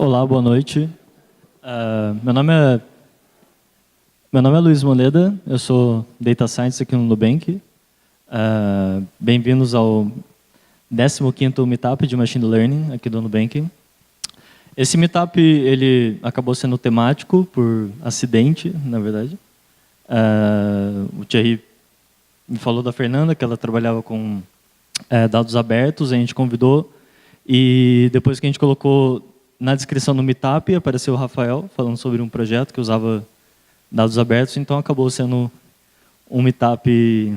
Olá, boa noite. Meu nome é Luiz Moleda, eu sou Data Scientist aqui no Nubank. Bem-vindos ao 15º Meetup de Machine Learning aqui do Nubank. Esse Meetup ele acabou sendo temático por acidente, na verdade. O Thierry me falou da Fernanda, que ela trabalhava com dados abertos, a gente convidou, e depois que a gente colocou na descrição do Meetup, apareceu o Rafael falando sobre um projeto que usava dados abertos, então acabou sendo um Meetup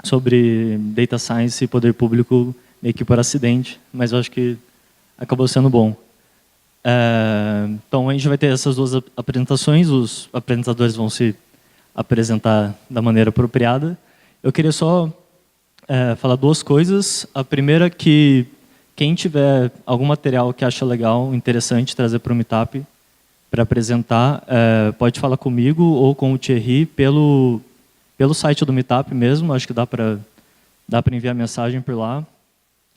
sobre Data Science e poder público meio que por acidente, mas eu acho que acabou sendo bom. Então a gente vai ter essas duas apresentações, os apresentadores vão se apresentar da maneira apropriada. Eu queria só falar duas coisas. A primeira é que quem tiver algum material que acha legal, interessante, trazer para o Meetup para apresentar, pode falar comigo ou com o Thierry pelo site do Meetup mesmo. Acho que dá para enviar mensagem por lá.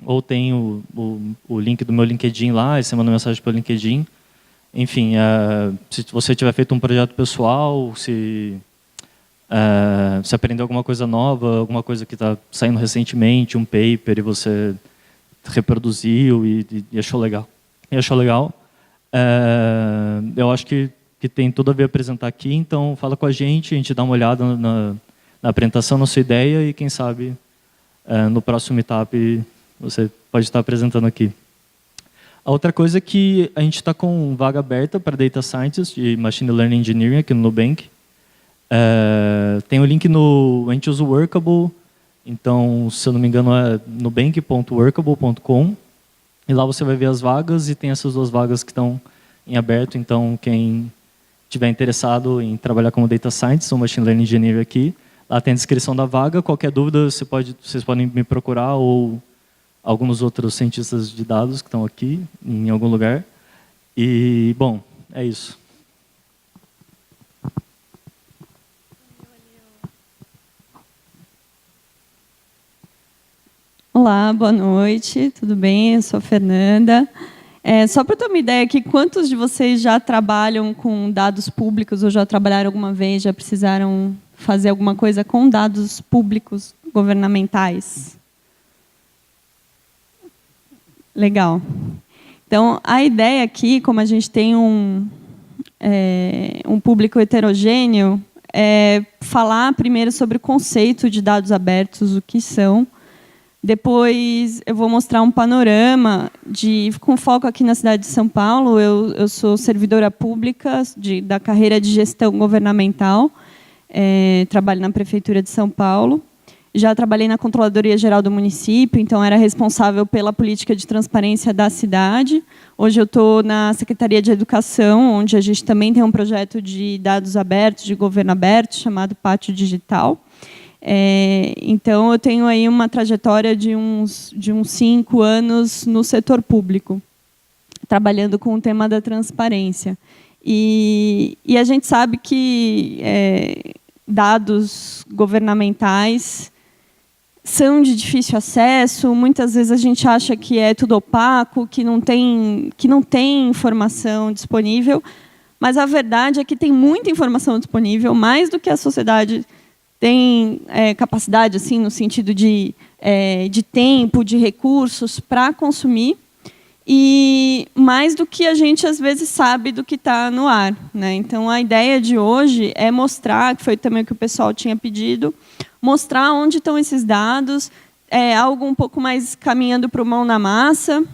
Ou tem o link do meu LinkedIn lá, e você manda mensagem pelo LinkedIn. Enfim, se você tiver feito um projeto pessoal, se aprendeu alguma coisa nova, alguma coisa que está saindo recentemente, um paper, e você reproduziu e achou legal. Eu acho que tem tudo a ver apresentar aqui, então fala com a gente dá uma olhada na apresentação, na sua ideia, e quem sabe no próximo Meetup você pode estar apresentando aqui. A outra coisa é que a gente está com vaga aberta para Data Scientist e Machine Learning Engineering aqui no Nubank. Tem o link a gente usa o Workable, então, se eu não me engano, é nubank.workable.com. E lá você vai ver as vagas, e tem essas duas vagas que estão em aberto. Então, quem estiver interessado em trabalhar como Data Scientist ou Machine Learning Engineer aqui, lá tem a descrição da vaga. Qualquer dúvida, vocês podem me procurar, ou alguns outros cientistas de dados que estão aqui, em algum lugar. E, bom, é isso. Olá, boa noite, tudo bem? Eu sou a Fernanda. Só para ter uma ideia aqui, quantos de vocês já trabalham com dados públicos ou já trabalharam alguma vez, já precisaram fazer alguma coisa com dados públicos governamentais? Legal. Então, a ideia aqui, como a gente tem um público heterogêneo, é falar primeiro sobre o conceito de dados abertos, o que são. Depois eu vou mostrar um panorama com foco aqui na cidade de São Paulo. Eu sou servidora pública da carreira de gestão governamental, trabalho na Prefeitura de São Paulo. Já trabalhei na Controladoria Geral do município, então era responsável pela política de transparência da cidade. Hoje eu estou na Secretaria de Educação, onde a gente também tem um projeto de dados abertos, de governo aberto, chamado Pátio Digital. Então, eu tenho aí uma trajetória de uns 5 anos no setor público, trabalhando com o tema da transparência. E a gente sabe que dados governamentais são de difícil acesso, muitas vezes a gente acha que é tudo opaco, que não tem informação disponível, mas a verdade é que tem muita informação disponível, mais do que a sociedade tem capacidade, assim, no sentido de tempo, de recursos para consumir, e mais do que a gente, às vezes, sabe do que está no ar, né? Então, a ideia de hoje é mostrar, que foi também o que o pessoal tinha pedido, mostrar onde estão esses dados, algo um pouco mais caminhando para o mão na massa,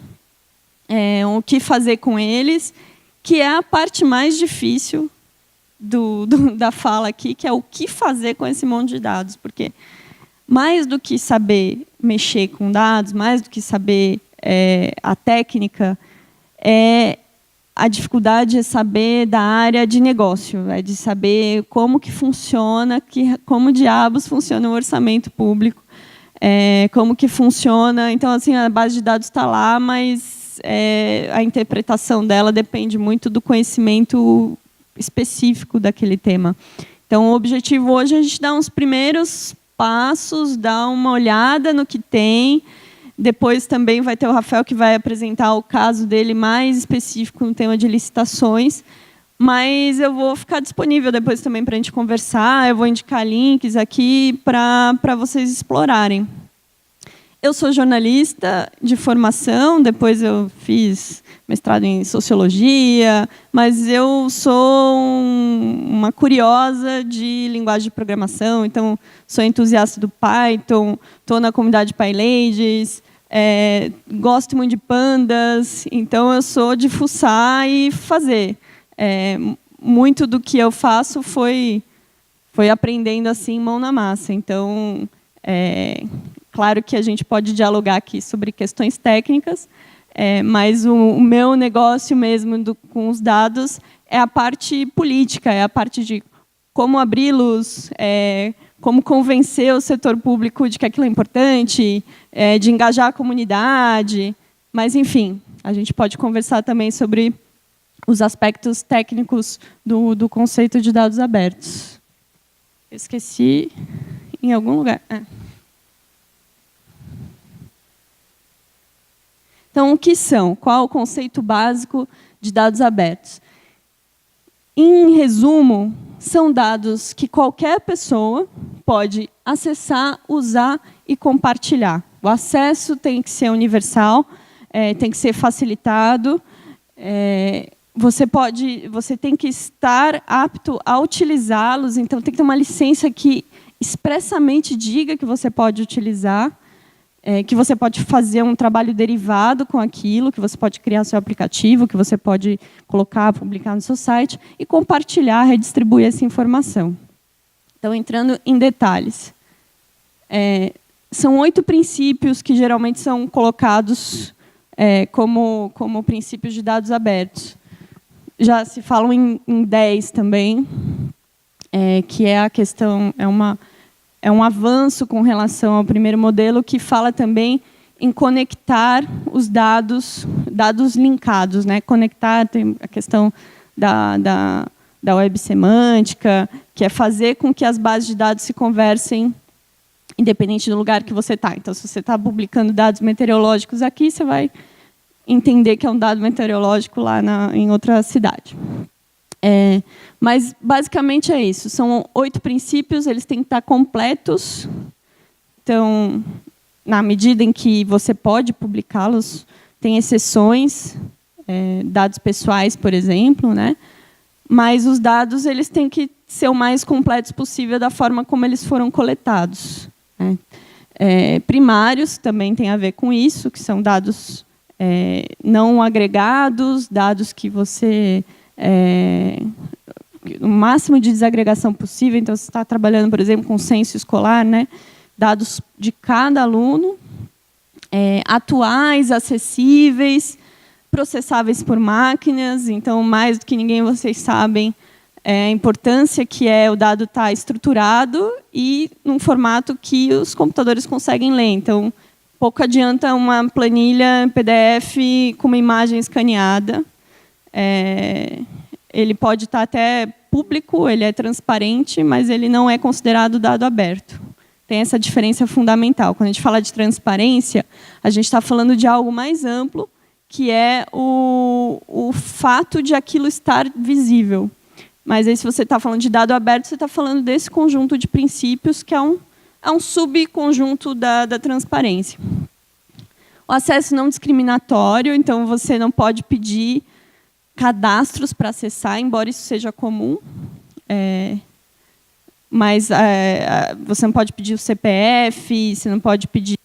o que fazer com eles, que é a parte mais difícil da fala aqui, que é o que fazer com esse monte de dados, porque mais do que saber mexer com dados, mais do que saber a técnica, a dificuldade é saber da área de negócio, de saber como que funciona, como diabos funciona o orçamento público, como que funciona. Então, assim, a base de dados está lá, mas a interpretação dela depende muito do conhecimento específico daquele tema. Então, o objetivo hoje é a gente dar uns primeiros passos, dar uma olhada no que tem, Depois também vai ter o Rafael, que vai apresentar o caso dele mais específico no tema de licitações. Mas eu vou ficar disponível depois também para a gente conversar. Eu vou indicar links aqui para vocês explorarem. Eu sou jornalista de formação, depois eu fiz mestrado em sociologia, mas eu sou uma curiosa de linguagem de programação, então sou entusiasta do Python, estou na comunidade PyLadies, gosto muito de pandas, então eu sou de fuçar e fazer. Muito do que eu faço foi aprendendo assim, mão na massa. Então, claro que a gente pode dialogar aqui sobre questões técnicas, mas o meu negócio mesmo com os dados é a parte política, é a parte de como abri-los, como convencer o setor público de que aquilo é importante, de engajar a comunidade. Mas, enfim, a gente pode conversar também sobre os aspectos técnicos do conceito de dados abertos. Eu esqueci em algum lugar. Então, o que são? Qual o conceito básico de dados abertos? Em resumo, são dados que qualquer pessoa pode acessar, usar e compartilhar. O acesso tem que ser universal, tem que ser facilitado. Você tem que estar apto a utilizá-los, então tem que ter uma licença que expressamente diga que você pode utilizar, que você pode fazer um trabalho derivado com aquilo, que você pode criar seu aplicativo, que você pode colocar, publicar no seu site e compartilhar, redistribuir essa informação. Então, entrando em detalhes. São 8 princípios que geralmente são colocados como princípios de dados abertos. Já se falam em 10 também, que é a questão, é um avanço com relação ao primeiro modelo, que fala também em conectar os dados linkados, né? Conectar, tem a questão da web semântica, que é fazer com que as bases de dados se conversem independente do lugar que você está. Então, se você está publicando dados meteorológicos aqui, você vai entender que é um dado meteorológico lá em outra cidade. Mas, basicamente, é isso. São 8 princípios, eles têm que estar completos. Então, na medida em que você pode publicá-los, tem exceções, dados pessoais, por exemplo, né? Mas os dados eles têm que ser o mais completos possível da forma como eles foram coletados. Primários também tem a ver com isso, que são dados não agregados, dados que você... o máximo de desagregação possível. Então, você está trabalhando, por exemplo, com censo escolar, né? Dados de cada aluno, atuais, acessíveis, processáveis por máquinas. Então, mais do que ninguém, vocês sabem a importância que é o dado estar estruturado e num formato que os computadores conseguem ler. Então, pouco adianta uma planilha PDF com uma imagem escaneada. Ele pode estar até público, ele é transparente, mas ele não é considerado dado aberto. Tem essa diferença fundamental. Quando a gente fala de transparência, a gente está falando de algo mais amplo, que é o fato de aquilo estar visível. Mas aí, se você está falando de dado aberto, você está falando desse conjunto de princípios, que é um subconjunto da transparência. O acesso não discriminatório, então você não pode pedir cadastros para acessar, embora isso seja comum. Mas você não pode pedir o CPF, você não pode pedir...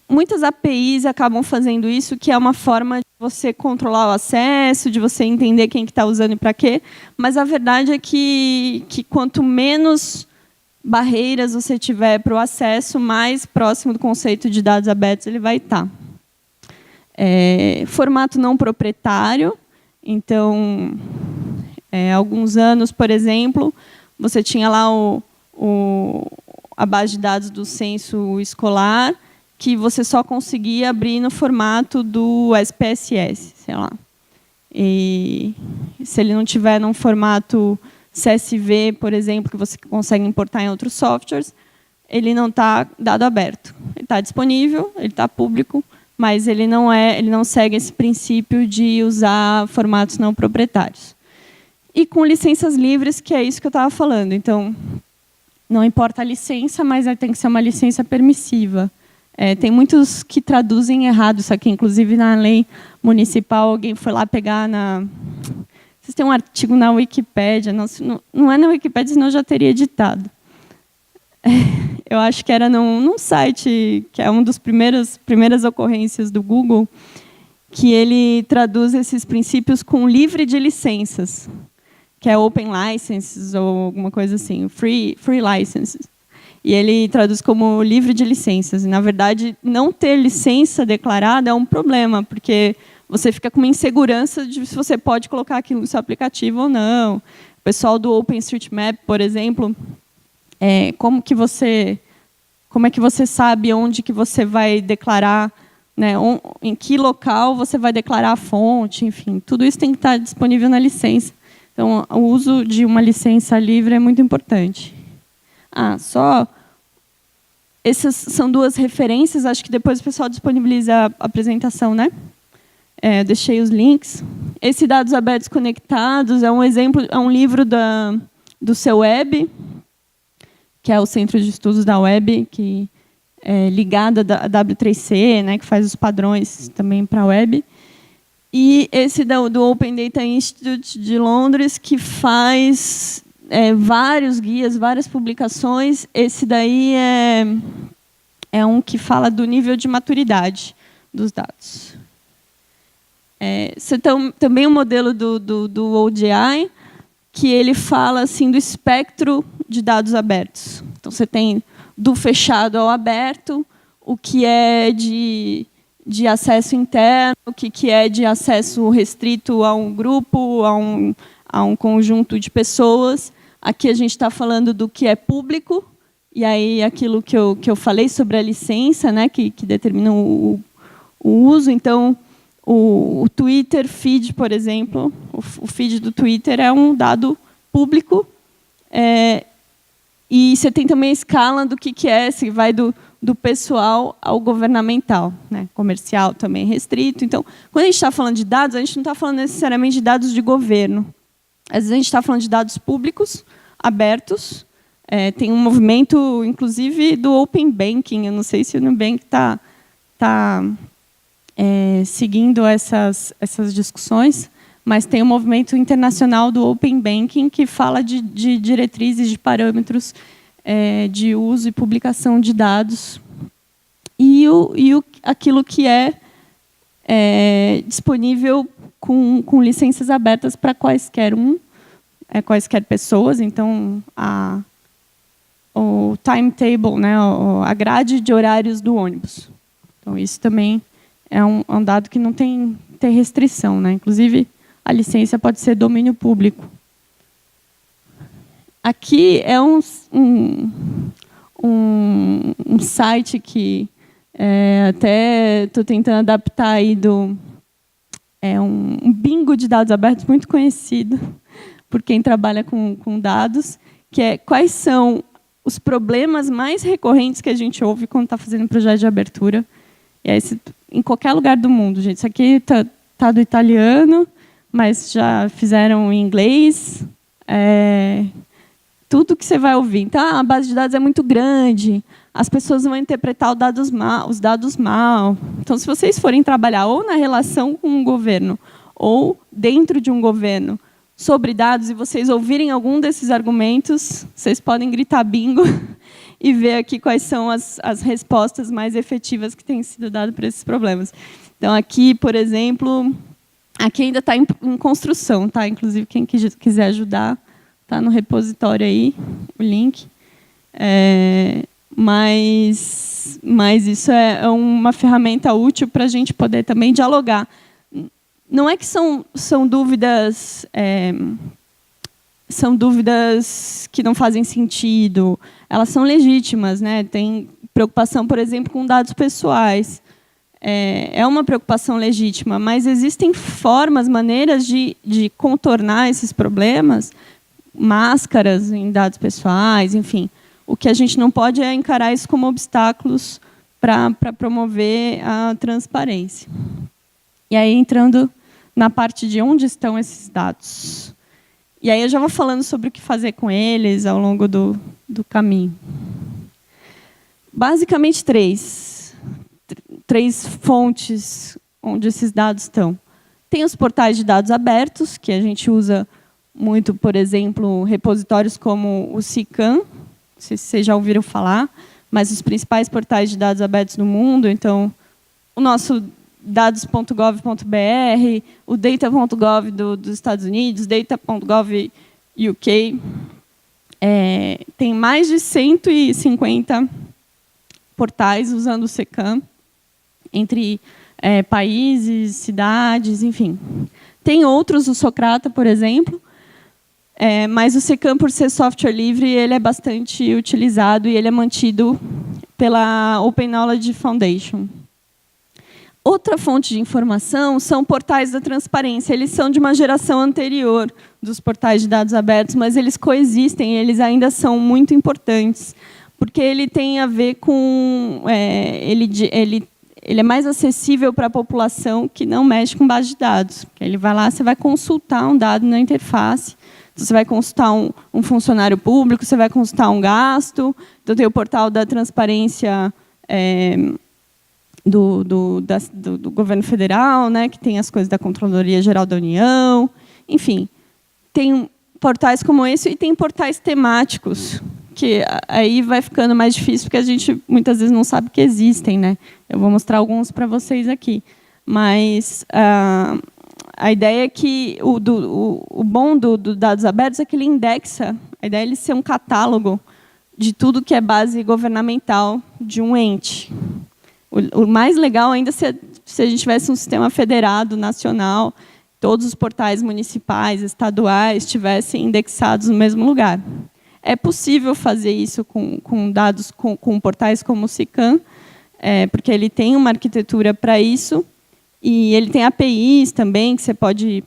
muitas APIs acabam fazendo isso, que é uma forma de você controlar o acesso, de você entender quem está usando e para quê, mas a verdade é que quanto menos barreiras você tiver para o acesso, mais próximo do conceito de dados abertos ele vai estar. Formato não proprietário. Então, há alguns anos, por exemplo, você tinha lá a base de dados do censo escolar, que você só conseguia abrir no formato do SPSS, sei lá. E se ele não tiver num formato CSV, por exemplo, que você consegue importar em outros softwares, ele não está dado aberto. Ele está disponível, ele está público, mas ele não segue esse princípio de usar formatos não proprietários. E com licenças livres, que é isso que eu estava falando. Então, não importa a licença, mas tem que ser uma licença permissiva. Tem muitos que traduzem errado isso aqui, inclusive na lei municipal, alguém foi lá pegar na... Vocês têm um artigo na Wikipédia, não é na Wikipédia, senão eu já teria editado. Eu acho que era num site, que é uma das primeiras ocorrências do Google, que ele traduz esses princípios com livre de licenças, que é open licenses ou alguma coisa assim, free licenses. E ele traduz como livre de licenças. E, na verdade, não ter licença declarada é um problema, porque você fica com uma insegurança de se você pode colocar aquilo no seu aplicativo ou não. O pessoal do OpenStreetMap, por exemplo, como é que você sabe onde que você vai declarar, né, em que local você vai declarar a fonte, enfim, tudo isso tem que estar disponível na licença. Então, o uso de uma licença livre é muito importante. Essas são duas referências, acho que depois o pessoal disponibiliza a apresentação, né? Deixei os links. Esse Dados Abertos Conectados é um exemplo, é um livro do CEUEB, que é o Centro de Estudos da Web, que é ligado à W3C, né, que faz os padrões também para a web. E esse do Open Data Institute de Londres, que faz vários guias, várias publicações. Esse daí é um que fala do nível de maturidade dos dados. Você tem também o modelo do ODI, que ele fala assim, do espectro de dados abertos. Então, você tem do fechado ao aberto, o que é de acesso interno, o que é de acesso restrito a um grupo, a um conjunto de pessoas. Aqui a gente está falando do que é público, e aí aquilo que eu falei sobre a licença, né, que determina o uso. Então, o Twitter feed, por exemplo, o feed do Twitter é um dado público, e você tem também a escala do que é, se vai do pessoal ao governamental, né? Comercial também restrito. Então, quando a gente está falando de dados, a gente não está falando necessariamente de dados de governo. Às vezes a gente está falando de dados públicos, abertos. Tem um movimento, inclusive, do Open Banking. Eu não sei se o Nubank está seguindo essas discussões, mas tem um movimento internacional do Open Banking que fala de diretrizes, de parâmetros de uso e publicação de dados, e aquilo que é disponível com licenças abertas para quaisquer pessoas. Então, o timetable, né, a grade de horários do ônibus. Então, isso também é um dado que não tem restrição, né? Inclusive, a licença pode ser domínio público. Aqui é um site que até estou tentando adaptar aí um bingo de dados abertos muito conhecido por quem trabalha com dados, que é quais são os problemas mais recorrentes que a gente ouve quando está fazendo projeto de abertura. E aí, em qualquer lugar do mundo, gente. Isso aqui tá do italiano, mas já fizeram em inglês. Tudo que você vai ouvir. Então, a base de dados é muito grande, as pessoas vão interpretar os dados mal. Então, se vocês forem trabalhar ou na relação com um governo ou dentro de um governo sobre dados e vocês ouvirem algum desses argumentos, vocês podem gritar bingo e ver aqui quais são as respostas mais efetivas que têm sido dadas para esses problemas. Então, aqui, por exemplo, aqui ainda está em construção, tá? Inclusive, quem quiser ajudar, está no repositório aí, o link. Mas isso é uma ferramenta útil para a gente poder também dialogar. Não é que são dúvidas... são dúvidas que não fazem sentido. Elas são legítimas, né? Tem preocupação, por exemplo, com dados pessoais. É uma preocupação legítima, mas existem formas, maneiras de contornar esses problemas, máscaras em dados pessoais, enfim. O que a gente não pode é encarar isso como obstáculos para promover a transparência. E aí, entrando na parte de onde estão esses dados. E aí eu já vou falando sobre o que fazer com eles ao longo do caminho. Basicamente, três fontes onde esses dados estão. Tem os portais de dados abertos, que a gente usa muito, por exemplo, repositórios como o CICAM, não sei se vocês já ouviram falar, mas os principais portais de dados abertos no mundo, então, o nosso dados.gov.br, o data.gov dos Estados Unidos, data.gov UK, tem mais de 150 portais usando o CICAM, entre países, cidades, enfim. Tem outros, o Socrata, por exemplo, mas o CICAM, por ser software livre, ele é bastante utilizado e ele é mantido pela Open Knowledge Foundation. Outra fonte de informação são portais da transparência. Eles são de uma geração anterior dos portais de dados abertos, mas eles coexistem, eles ainda são muito importantes, porque ele tem a ver com... ele é mais acessível para a população que não mexe com base de dados. Ele vai lá, você vai consultar um dado na interface, você vai consultar um funcionário público, você vai consultar um gasto. Então, tem o portal da transparência do governo federal, né, que tem as coisas da Controladoria Geral da União. Enfim, tem portais como esse e tem portais temáticos, que aí vai ficando mais difícil, porque a gente muitas vezes não sabe que existem, né? Eu vou mostrar alguns para vocês aqui. Mas a ideia é que o bom do dados abertos é que ele indexa, a ideia é ele ser um catálogo de tudo que é base governamental de um ente. O mais legal ainda se a gente tivesse um sistema federado, nacional, todos os portais municipais, estaduais, estivessem indexados no mesmo lugar. É possível fazer isso com dados, com portais como o CICAM, porque ele tem uma arquitetura para isso, e ele tem APIs também, que você pode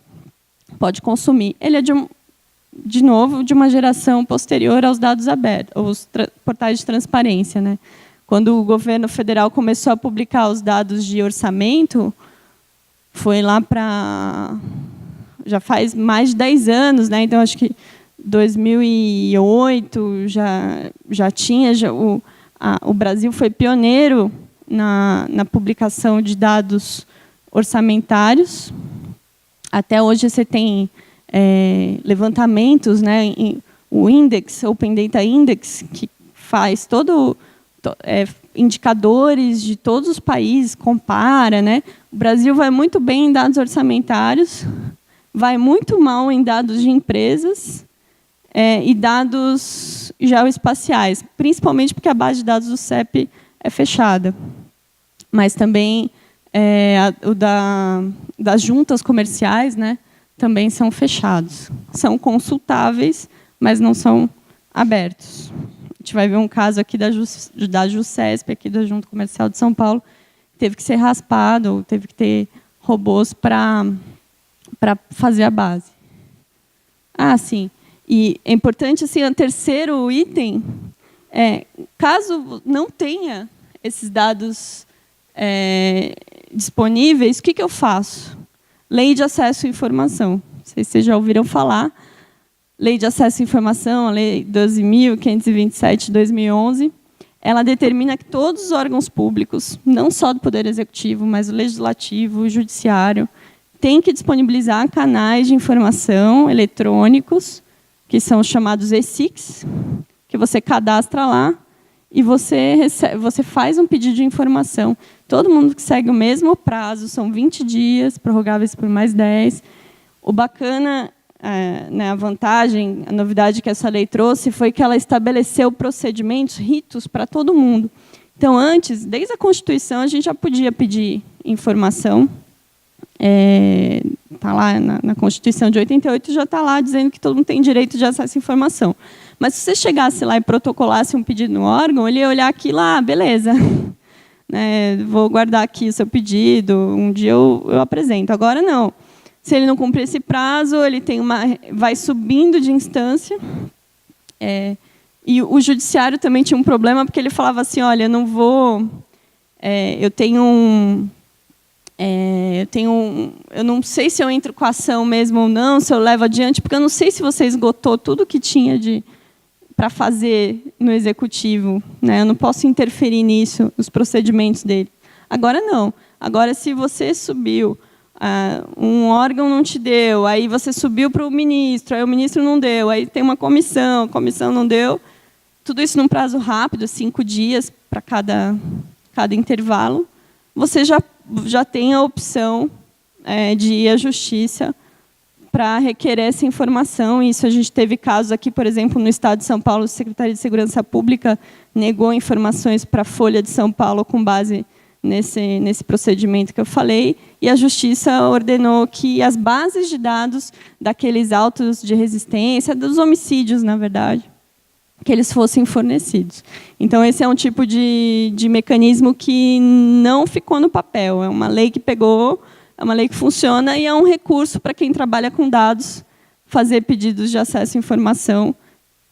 consumir. Ele é, de novo, de uma geração posterior aos dados abertos, aos portais de transparência, né? Quando o governo federal começou a publicar os dados de orçamento, foi lá para... já faz mais de 10 anos, né? Então, acho que 2008 já tinha... o Brasil foi pioneiro na publicação de dados orçamentários. Até hoje você tem levantamentos, né? O Index, Open Data Index, que faz indicadores de todos os países, compara, né? O Brasil vai muito bem em dados orçamentários, vai muito mal em dados de empresas e dados geoespaciais, principalmente porque a base de dados do CEP é fechada. Mas também das juntas comerciais, né, também são fechados. São consultáveis, mas não são abertos. A gente vai ver um caso aqui da JUCESP, aqui da Junta Comercial de São Paulo, teve que ser raspado, teve que ter robôs para fazer a base. Sim. E é importante, assim, o terceiro item, caso não tenha esses dados disponíveis, o que eu faço? Lei de Acesso à Informação. Não sei se vocês já ouviram falar. Lei de Acesso à Informação, a Lei 12.527 de 2011, ela determina que todos os órgãos públicos, não só do Poder Executivo, mas o Legislativo, o Judiciário, têm que disponibilizar canais de informação eletrônicos, que são os chamados eSICs, que você cadastra lá e você faz um pedido de informação. Todo mundo que segue o mesmo prazo, são 20 dias, prorrogáveis por mais 10. O bacana... a vantagem, a novidade que essa lei trouxe foi que ela estabeleceu procedimentos, ritos para todo mundo. Então, antes, desde a Constituição, a gente já podia pedir informação. Está lá na Constituição de 88, já está lá dizendo que todo mundo tem direito de acesso à informação. Mas se você chegasse lá e protocolasse um pedido no órgão, ele ia olhar aquilo lá, beleza. Vou guardar aqui o seu pedido, um dia eu apresento. Agora, não. Se ele não cumprir esse prazo, ele vai subindo de instância. E o judiciário também tinha um problema, porque ele falava assim, olha, eu não vou Eu não sei se eu entro com a ação mesmo ou não, se eu levo adiante, porque eu não sei se você esgotou tudo que tinha para fazer no executivo, né? Eu não posso interferir nisso, nos procedimentos dele. Agora não. Agora, se você subiu, um órgão não te deu, aí você subiu para o ministro, aí o ministro não deu, aí tem uma comissão, a comissão não deu, tudo isso num prazo rápido, 5 dias para cada intervalo, você já tem a opção de ir à justiça para requerer essa informação. Isso a gente teve casos aqui, por exemplo, no Estado de São Paulo, a Secretaria de Segurança Pública negou informações para a Folha de São Paulo com base nesse procedimento que eu falei, e a Justiça ordenou que as bases de dados daqueles autos de resistência, dos homicídios, na verdade, que eles fossem fornecidos. Então, esse é um tipo de mecanismo que não ficou no papel. É uma lei que pegou, é uma lei que funciona e é um recurso para quem trabalha com dados fazer pedidos de acesso à informação,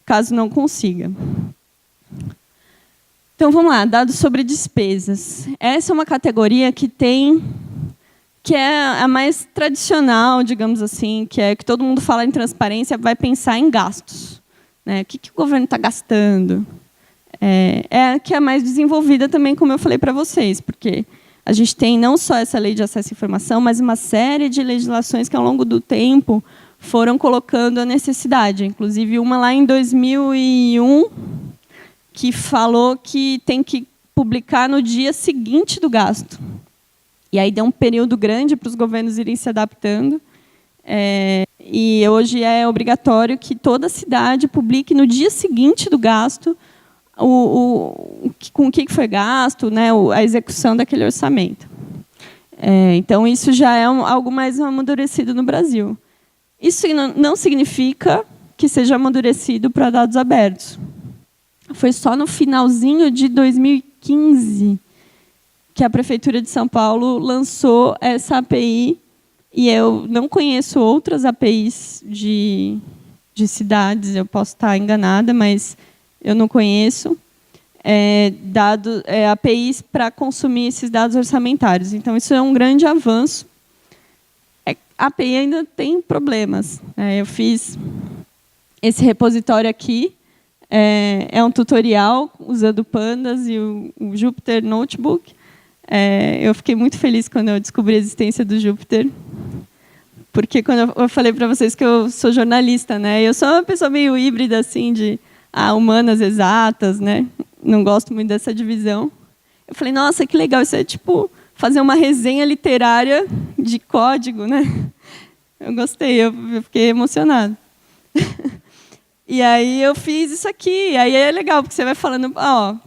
caso não consiga. Então, vamos lá, dados sobre despesas. Essa é uma categoria que é a mais tradicional, digamos assim, que é que todo mundo fala em transparência, vai pensar em gastos. Né? O que o governo está gastando? É a que é mais desenvolvida também, como eu falei para vocês, porque a gente tem não só essa lei de acesso à informação, mas uma série de legislações que, ao longo do tempo, foram colocando a necessidade. Inclusive, uma lá em 2001, que falou que tem que publicar no dia seguinte do gasto. E aí deu um período grande para os governos irem se adaptando. E hoje é obrigatório que toda cidade publique no dia seguinte do gasto com o que foi gasto, né, a execução daquele orçamento. Então, isso já é algo mais amadurecido no Brasil. Isso não significa que seja amadurecido para dados abertos. Foi só no finalzinho de 2015 que a Prefeitura de São Paulo lançou essa API, e eu não conheço outras APIs de cidades, eu posso estar enganada, mas eu não conheço, APIs para consumir esses dados orçamentários. Então, isso é um grande avanço. A API ainda tem problemas. Eu fiz esse repositório aqui, é um tutorial usando Pandas e o Jupyter Notebook. Eu fiquei muito feliz quando eu descobri a existência do Jupyter, porque quando eu falei para vocês que eu sou jornalista, né? Eu sou uma pessoa meio híbrida, assim, de humanas exatas, né? Não gosto muito dessa divisão. Eu falei, nossa, que legal, isso é tipo fazer uma resenha literária de código, né? Eu gostei, eu fiquei emocionada. E aí eu fiz isso aqui, e aí é legal, porque você vai falando,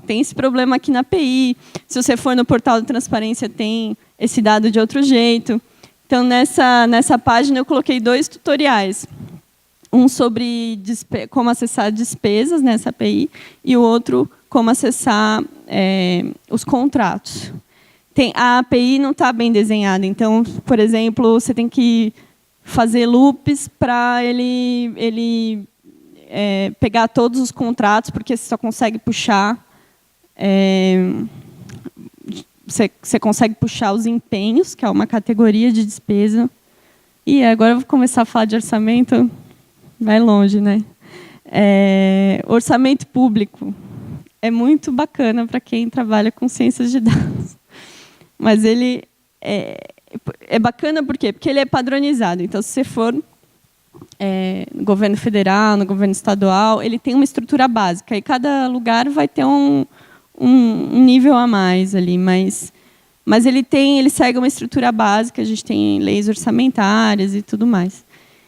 tem esse problema aqui na API, se você for no portal de transparência, tem esse dado de outro jeito. Então, nessa página, eu coloquei 2 tutoriais. Um sobre como acessar despesas nessa API, e o outro, como acessar os contratos. A API não está bem desenhada, então, por exemplo, você tem que fazer loops para ele pegar todos os contratos, porque você só consegue puxar... Você consegue puxar os empenhos, que é uma categoria de despesa. E agora eu vou começar a falar de orçamento, vai longe, né? Orçamento público é muito bacana para quem trabalha com ciências de dados. Mas ele é bacana por quê? Porque ele é padronizado. Então, se você for no governo federal, no governo estadual, ele tem uma estrutura básica. E cada lugar vai ter um nível a mais ali, mas ele segue uma estrutura básica. A gente tem leis orçamentárias e tudo mais.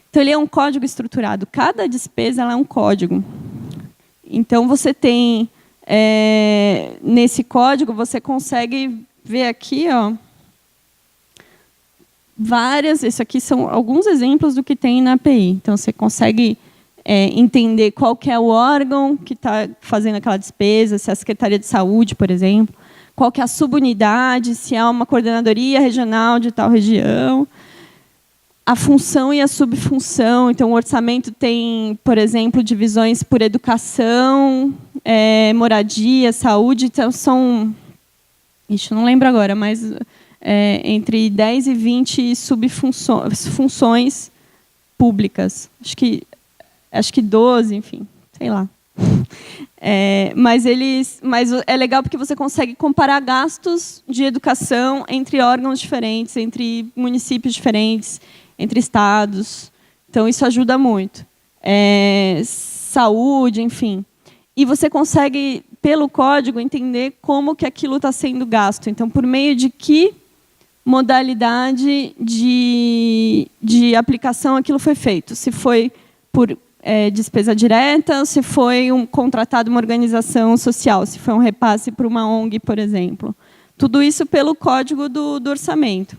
Então, ele é um código estruturado. Cada despesa ela é um código. Então, você tem nesse código, você consegue ver aqui, isso aqui são alguns exemplos do que tem na API. Então, você consegue entender qual que é o órgão que está fazendo aquela despesa, se é a Secretaria de Saúde, por exemplo, qual que é a subunidade, se é uma coordenadoria regional de tal região, a função e a subfunção. Então, o orçamento tem, por exemplo, divisões por educação, moradia, saúde. Então, não lembro agora, mas entre 10 e 20 funções públicas. Acho que 12, enfim, sei lá. Mas é legal porque você consegue comparar gastos de educação entre órgãos diferentes, entre municípios diferentes, entre estados. Então, isso ajuda muito. Saúde, enfim. E você consegue, pelo código, entender como que aquilo está sendo gasto. Então, por meio de que modalidade de aplicação aquilo foi feito. Se foi por despesa direta, se foi contratado uma organização social, se foi um repasse para uma ONG, por exemplo. Tudo isso pelo código do orçamento.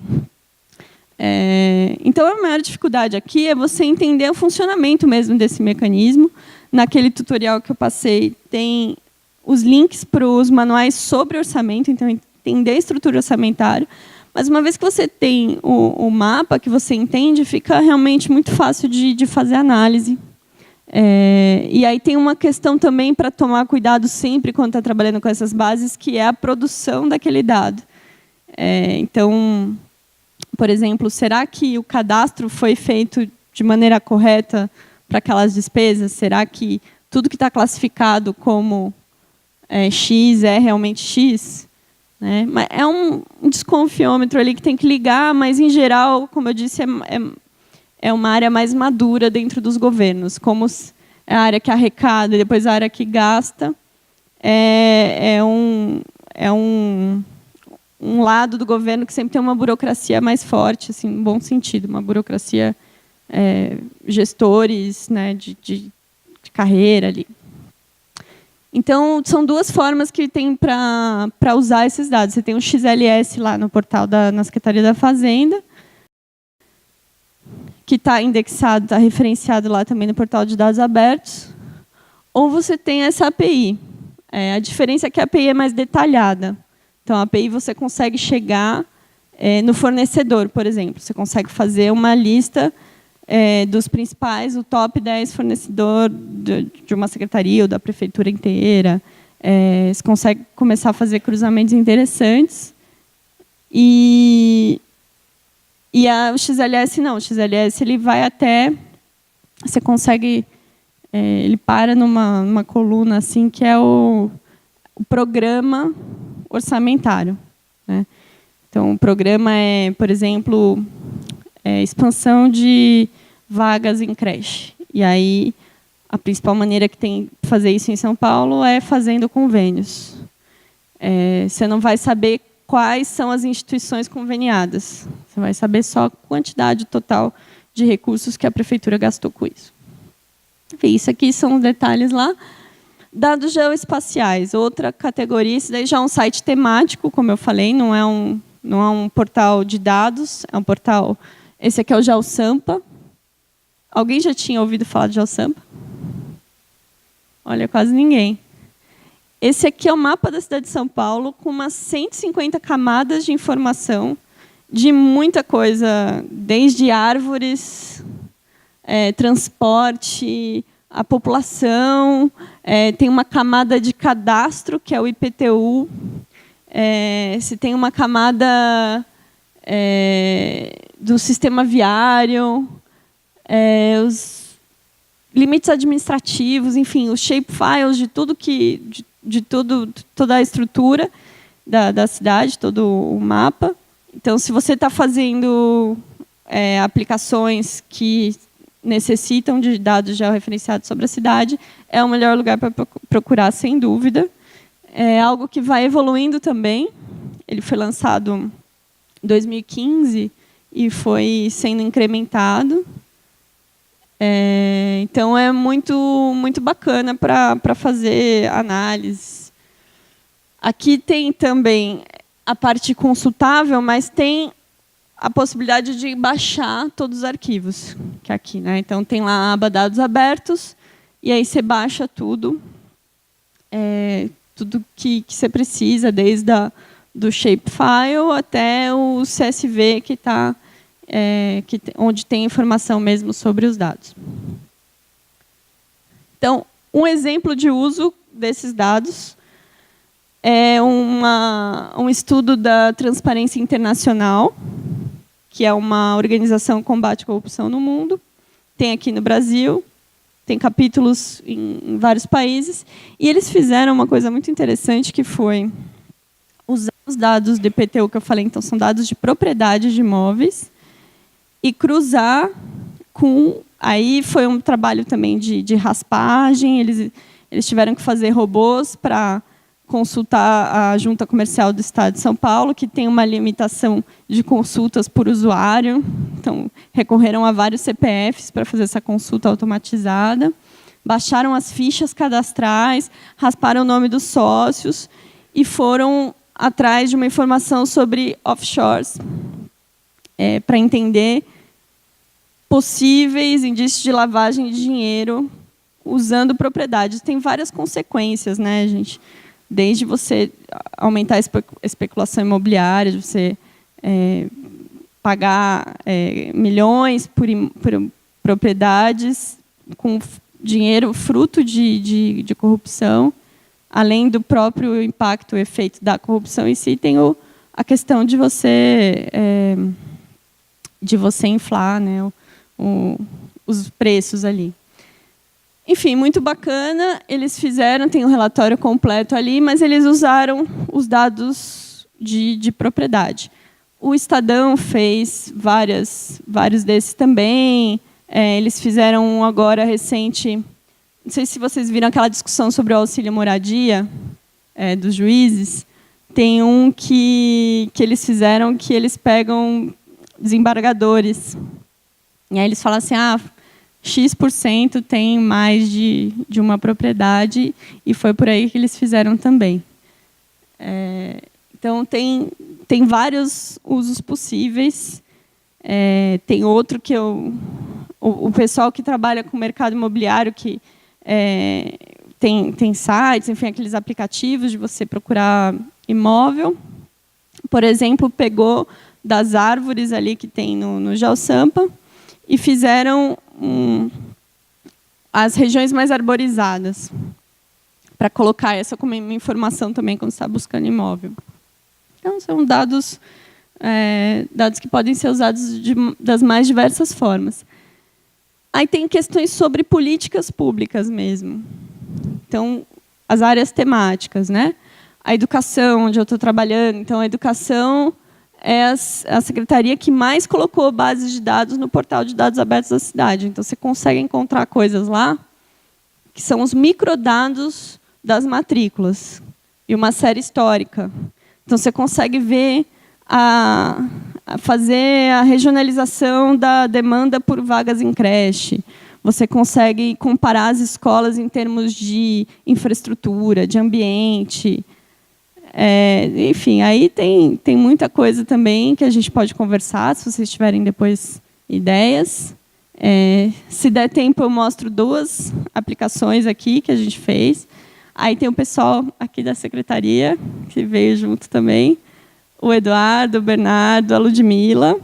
Então, a maior dificuldade aqui é você entender o funcionamento mesmo desse mecanismo. Naquele tutorial que eu passei, tem os links para os manuais sobre orçamento, então, entender a estrutura orçamentária. Mas, uma vez que você tem o mapa, que você entende, fica realmente muito fácil de fazer análise. E aí tem uma questão também para tomar cuidado sempre quando está trabalhando com essas bases, que é a produção daquele dado. Então, por exemplo, será que o cadastro foi feito de maneira correta para aquelas despesas? Será que tudo que está classificado como X é realmente X? Mas é um desconfiômetro ali que tem que ligar, mas, em geral, como eu disse, é uma área mais madura dentro dos governos. Como é a área que arrecada e depois a área que gasta, é um lado do governo que sempre tem uma burocracia mais forte, assim, no bom sentido, uma burocracia, gestores, né, de carreira ali. Então, são duas formas que tem para usar esses dados. Você tem o XLS lá no portal na Secretaria da Fazenda, que está indexado, está referenciado lá também no portal de dados abertos, ou você tem essa API. A diferença é que a API é mais detalhada. Então, a API você consegue chegar no fornecedor, por exemplo. Você consegue fazer uma lista dos principais, o top 10 fornecedor de uma secretaria ou da prefeitura inteira. Você consegue começar a fazer cruzamentos interessantes. E o XLS não. O XLS ele vai até... Você consegue... ele para numa coluna assim, que é o programa orçamentário. Né? Então, o programa por exemplo, expansão de vagas em creche. E aí, a principal maneira que tem de fazer isso em São Paulo é fazendo convênios. Você não vai saber quais são as instituições conveniadas. Você vai saber só a quantidade total de recursos que a prefeitura gastou com isso. Enfim, isso aqui são os detalhes lá. Dados geoespaciais, outra categoria. Isso daí já é um site temático, como eu falei, não é um portal de dados, é um portal... Esse aqui é o GeoSampa. Alguém já tinha ouvido falar de GeoSampa? Olha, quase ninguém. Esse aqui é o mapa da cidade de São Paulo, com umas 150 camadas de informação de muita coisa, desde árvores, transporte, a população, tem uma camada de cadastro, que é o IPTU, se tem uma camada do sistema viário, os limites administrativos, enfim, os shapefiles de tudo toda a estrutura da cidade, todo o mapa. Então, se você está fazendo aplicações que necessitam de dados georreferenciados sobre a cidade, é o melhor lugar para procurar, sem dúvida. É algo que vai evoluindo também. Ele foi lançado em 2015 e foi sendo incrementado. Então, é muito, muito bacana para fazer análise. Aqui tem também a parte consultável, mas tem a possibilidade de baixar todos os arquivos, que é aqui, né? Então, tem lá a aba dados abertos, e aí você baixa tudo, tudo que você precisa, desde do shapefile até o CSV, que está onde tem informação mesmo sobre os dados. Então, um exemplo de uso desses dados é um estudo da Transparência Internacional, que é uma organização que combate a corrupção no mundo. Tem aqui no Brasil, tem capítulos em vários países. E eles fizeram uma coisa muito interessante, que foi usar os dados do IPTU que eu falei, então são dados de propriedade de imóveis, e cruzar com... Aí foi um trabalho também de raspagem, eles tiveram que fazer robôs para consultar a Junta Comercial do Estado de São Paulo, que tem uma limitação de consultas por usuário. Então, recorreram a vários CPFs para fazer essa consulta automatizada. Baixaram as fichas cadastrais, rasparam o nome dos sócios e foram atrás de uma informação sobre offshores, para entender possíveis indícios de lavagem de dinheiro usando propriedades. Tem várias consequências, né, gente? Desde você aumentar a especulação imobiliária, de você pagar milhões por propriedades com dinheiro fruto de corrupção, além do próprio impacto, o efeito da corrupção em si, tem a questão de você inflar, né, os preços ali. Enfim, muito bacana. Eles fizeram, tem um relatório completo ali, mas eles usaram os dados de propriedade. O Estadão fez vários desses também. Eles fizeram um agora recente. Não sei se vocês viram aquela discussão sobre o auxílio moradia dos juízes. Tem um que eles fizeram, que eles pegam desembargadores. E aí eles falam assim, X% tem mais de uma propriedade, e foi por aí que eles fizeram também. Então, tem vários usos possíveis. Tem outro que o pessoal que trabalha com o mercado imobiliário, que tem sites, enfim, aqueles aplicativos de você procurar imóvel. Por exemplo, pegou das árvores ali que tem no GeoSampa e fizeram as regiões mais arborizadas, para colocar essa como uma informação também quando está buscando imóvel. Então, são dados que podem ser usados das mais diversas formas. Aí tem questões sobre políticas públicas mesmo. Então, as áreas temáticas, né? A educação, onde eu estou trabalhando. Então, a educação é a secretaria que mais colocou bases de dados no portal de dados abertos da cidade. Então, você consegue encontrar coisas lá que são os microdados das matrículas e uma série histórica. Então, você consegue ver fazer a regionalização da demanda por vagas em creche. Você consegue comparar as escolas em termos de infraestrutura, de ambiente. Enfim, aí tem muita coisa também que a gente pode conversar, se vocês tiverem depois ideias. Se der tempo, eu mostro 2 aplicações aqui que a gente fez. Aí tem o pessoal aqui da secretaria, que veio junto também. O Eduardo, o Bernardo, a Ludmila.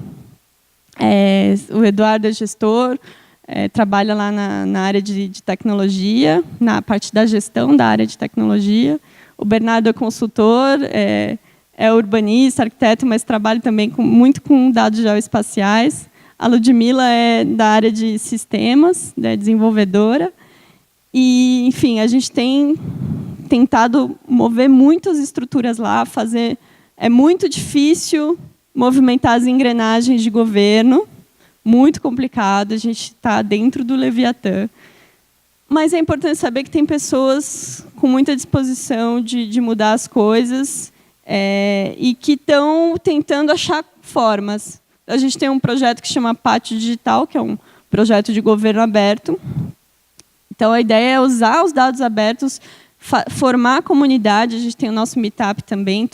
O Eduardo é gestor, trabalha lá na área de tecnologia, na parte da gestão da área de tecnologia. O Bernardo é consultor, é urbanista, arquiteto, mas trabalha também muito com dados geoespaciais. A Ludmila é da área de sistemas, desenvolvedora. E, enfim, a gente tem tentado mover muitas estruturas lá, é muito difícil movimentar as engrenagens de governo, muito complicado, a gente está dentro do Leviatã. Mas é importante saber que tem pessoas com muita disposição de mudar as coisas e que estão tentando achar formas. A gente tem um projeto que chama Pátio Digital, que é um projeto de governo aberto. Então, a ideia é usar os dados abertos, formar a comunidade. A gente tem o nosso meetup também,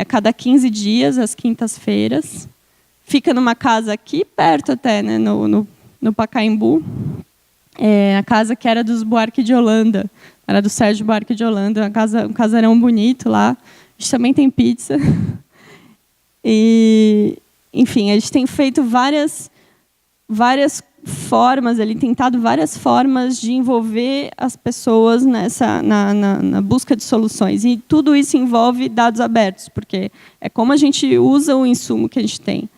a cada 15 dias, às quintas-feiras. Fica numa casa aqui perto até, né, no Pacaembu. A casa que era dos Buarque de Holanda, era do Sérgio Buarque de Holanda, um casarão bonito lá. A gente também tem pizza. E, enfim, a gente tem feito várias formas, ele tem tentado várias formas de envolver as pessoas na busca de soluções. E tudo isso envolve dados abertos, porque é como a gente usa o insumo que a gente tem.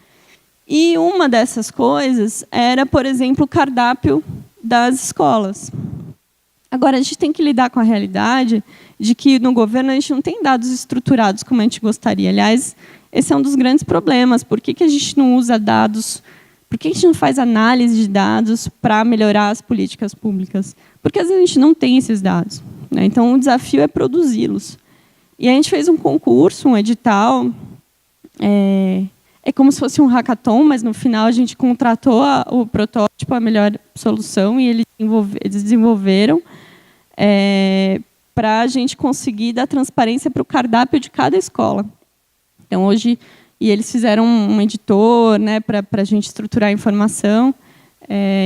E uma dessas coisas era, por exemplo, o cardápio das escolas. Agora, a gente tem que lidar com a realidade de que, no governo, a gente não tem dados estruturados como a gente gostaria. Aliás, esse é um dos grandes problemas. Por que a gente não usa dados? Por que a gente não faz análise de dados para melhorar as políticas públicas? Porque, às vezes, a gente não tem esses dados, né? Então, o desafio é produzi-los. E a gente fez um concurso, um edital. É como se fosse um hackathon, mas, no final, a gente contratou o protótipo, a melhor solução, e eles desenvolveram para a gente conseguir dar transparência para o cardápio de cada escola. Então, hoje, eles fizeram um editor, né, para a gente estruturar a informação.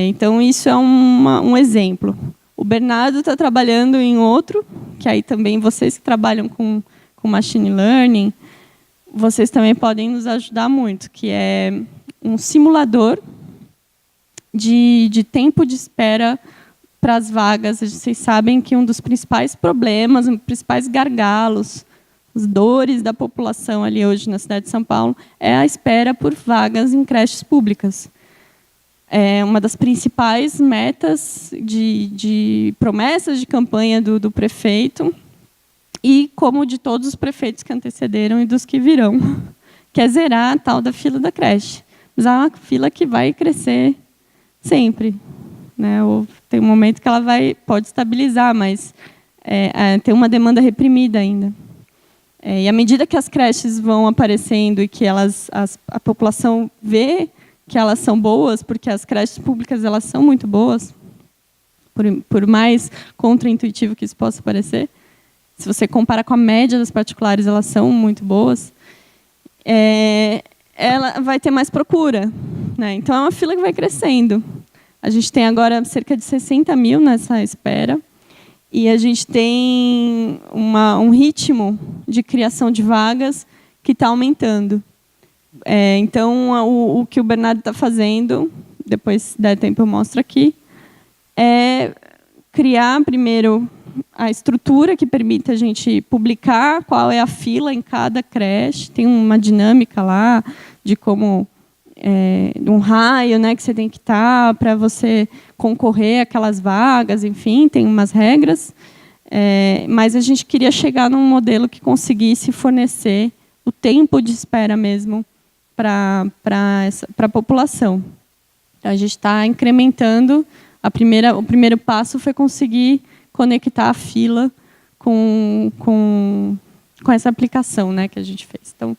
Então, isso é um exemplo. O Bernardo está trabalhando em outro, que aí também vocês que trabalham com machine learning, vocês também podem nos ajudar muito, que é um simulador de tempo de espera para as vagas. Vocês sabem que um dos principais problemas, um dos principais gargalos, as dores da população ali hoje na cidade de São Paulo, é a espera por vagas em creches públicas. É uma das principais metas de promessas de campanha do prefeito, e como de todos os prefeitos que antecederam e dos que virão, que é zerar a tal da fila da creche. Mas é uma fila que vai crescer sempre, né? Ou tem um momento que ela pode estabilizar, mas tem uma demanda reprimida ainda. E à medida que as creches vão aparecendo e que a população vê que elas são boas, porque as creches públicas elas são muito boas, por mais contraintuitivo que isso possa parecer, se você compara com a média das particulares, elas são muito boas, ela vai ter mais procura, né? Então, é uma fila que vai crescendo. A gente tem agora cerca de 60 mil nessa espera, e a gente tem um ritmo de criação de vagas que está aumentando. Então, o que o Bernardo está fazendo, depois, se der tempo, eu mostro aqui, é criar, primeiro, a estrutura que permite a gente publicar qual é a fila em cada creche. Tem uma dinâmica lá de como um raio, né, que você tem que estar para você concorrer àquelas vagas, enfim, tem umas regras. Mas a gente queria chegar num modelo que conseguisse fornecer o tempo de espera mesmo para a população. Então, a gente está incrementando. O primeiro passo foi conseguir conectar a fila com essa aplicação, né, que a gente fez. Então,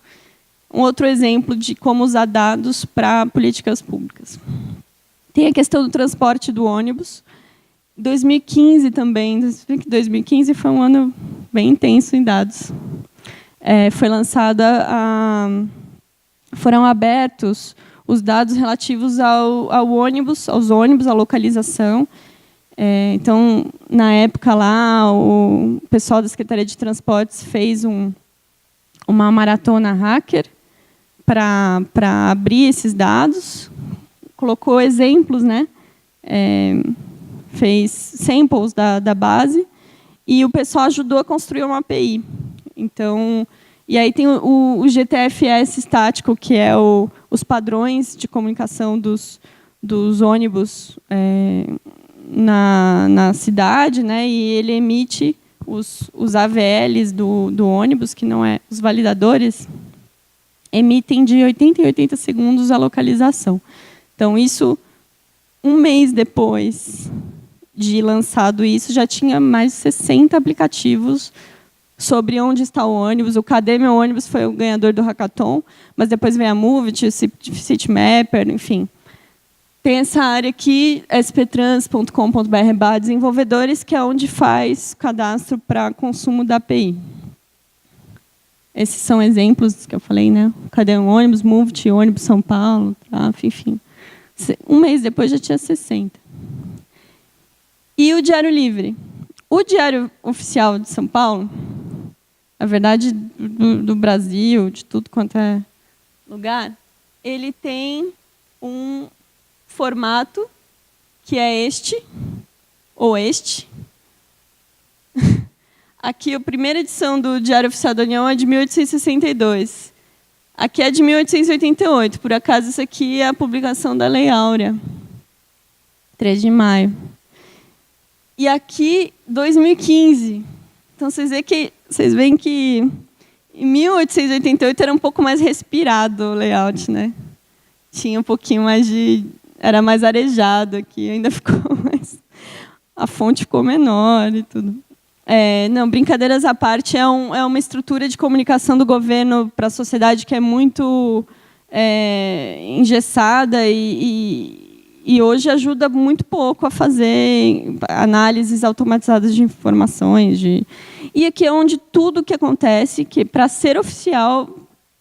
um outro exemplo de como usar dados para políticas públicas. Tem a questão do transporte do ônibus. 2015 também. 2015 foi um ano bem intenso em dados. Foi lançada foram abertos os dados relativos aos ônibus, à localização. Então, na época lá, o pessoal da Secretaria de Transportes fez uma maratona hacker para abrir esses dados, colocou exemplos, né? Fez samples da base, e o pessoal ajudou a construir uma API. Então, e aí tem o GTFS estático, que é os padrões de comunicação dos ônibus na cidade, né? E ele emite os AVLs do ônibus, que não os validadores, emitem de 80 em 80 segundos a localização. Então, isso, um mês depois de lançado isso, já tinha mais de 60 aplicativos sobre onde está o ônibus. O Cadê Meu Ônibus foi o ganhador do hackathon, mas depois veio a Movit, o Citymapper, enfim. Tem essa área aqui, sptrans.com.br/desenvolvedores, que é onde faz cadastro para consumo da API. Esses são exemplos que eu falei, né? Cadê um ônibus, Movit, ônibus São Paulo, enfim. Um mês depois já tinha 60. E o Diário Livre? O Diário Oficial de São Paulo, na verdade, do Brasil, de tudo quanto é lugar, ele tem um formato que é este, ou este. Aqui, a primeira edição do Diário Oficial da União é de 1862. Aqui é de 1888. Por acaso, isso aqui é a publicação da Lei Áurea. 3 de maio. E aqui, 2015. Então, vocês veem que em 1888 era um pouco mais respirado o layout, né? Tinha um pouquinho mais de... Era mais arejado aqui, ainda ficou mais... A fonte ficou menor e tudo. Não, brincadeiras à parte, é uma estrutura de comunicação do governo para a sociedade que é muito engessada e hoje ajuda muito pouco a fazer análises automatizadas de informações. E aqui é onde tudo que acontece, que para ser oficial,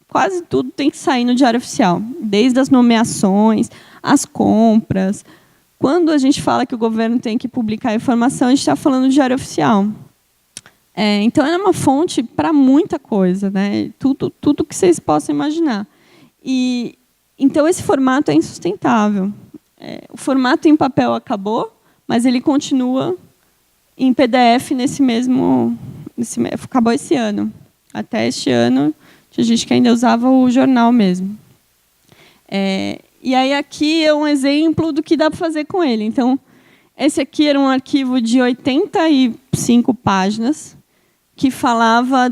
quase tudo tem que sair no Diário Oficial, desde as nomeações, as compras. Quando a gente fala que o governo tem que publicar informação, a gente está falando do Diário Oficial. Então, é uma fonte para muita coisa, né? Tudo que vocês possam imaginar. Então, esse formato é insustentável. O formato em papel acabou, mas ele continua em PDF acabou esse ano. Até este ano, tinha gente que ainda usava o jornal mesmo. E aí, aqui é um exemplo do que dá para fazer com ele. Então, esse aqui era um arquivo de 85 páginas, que falava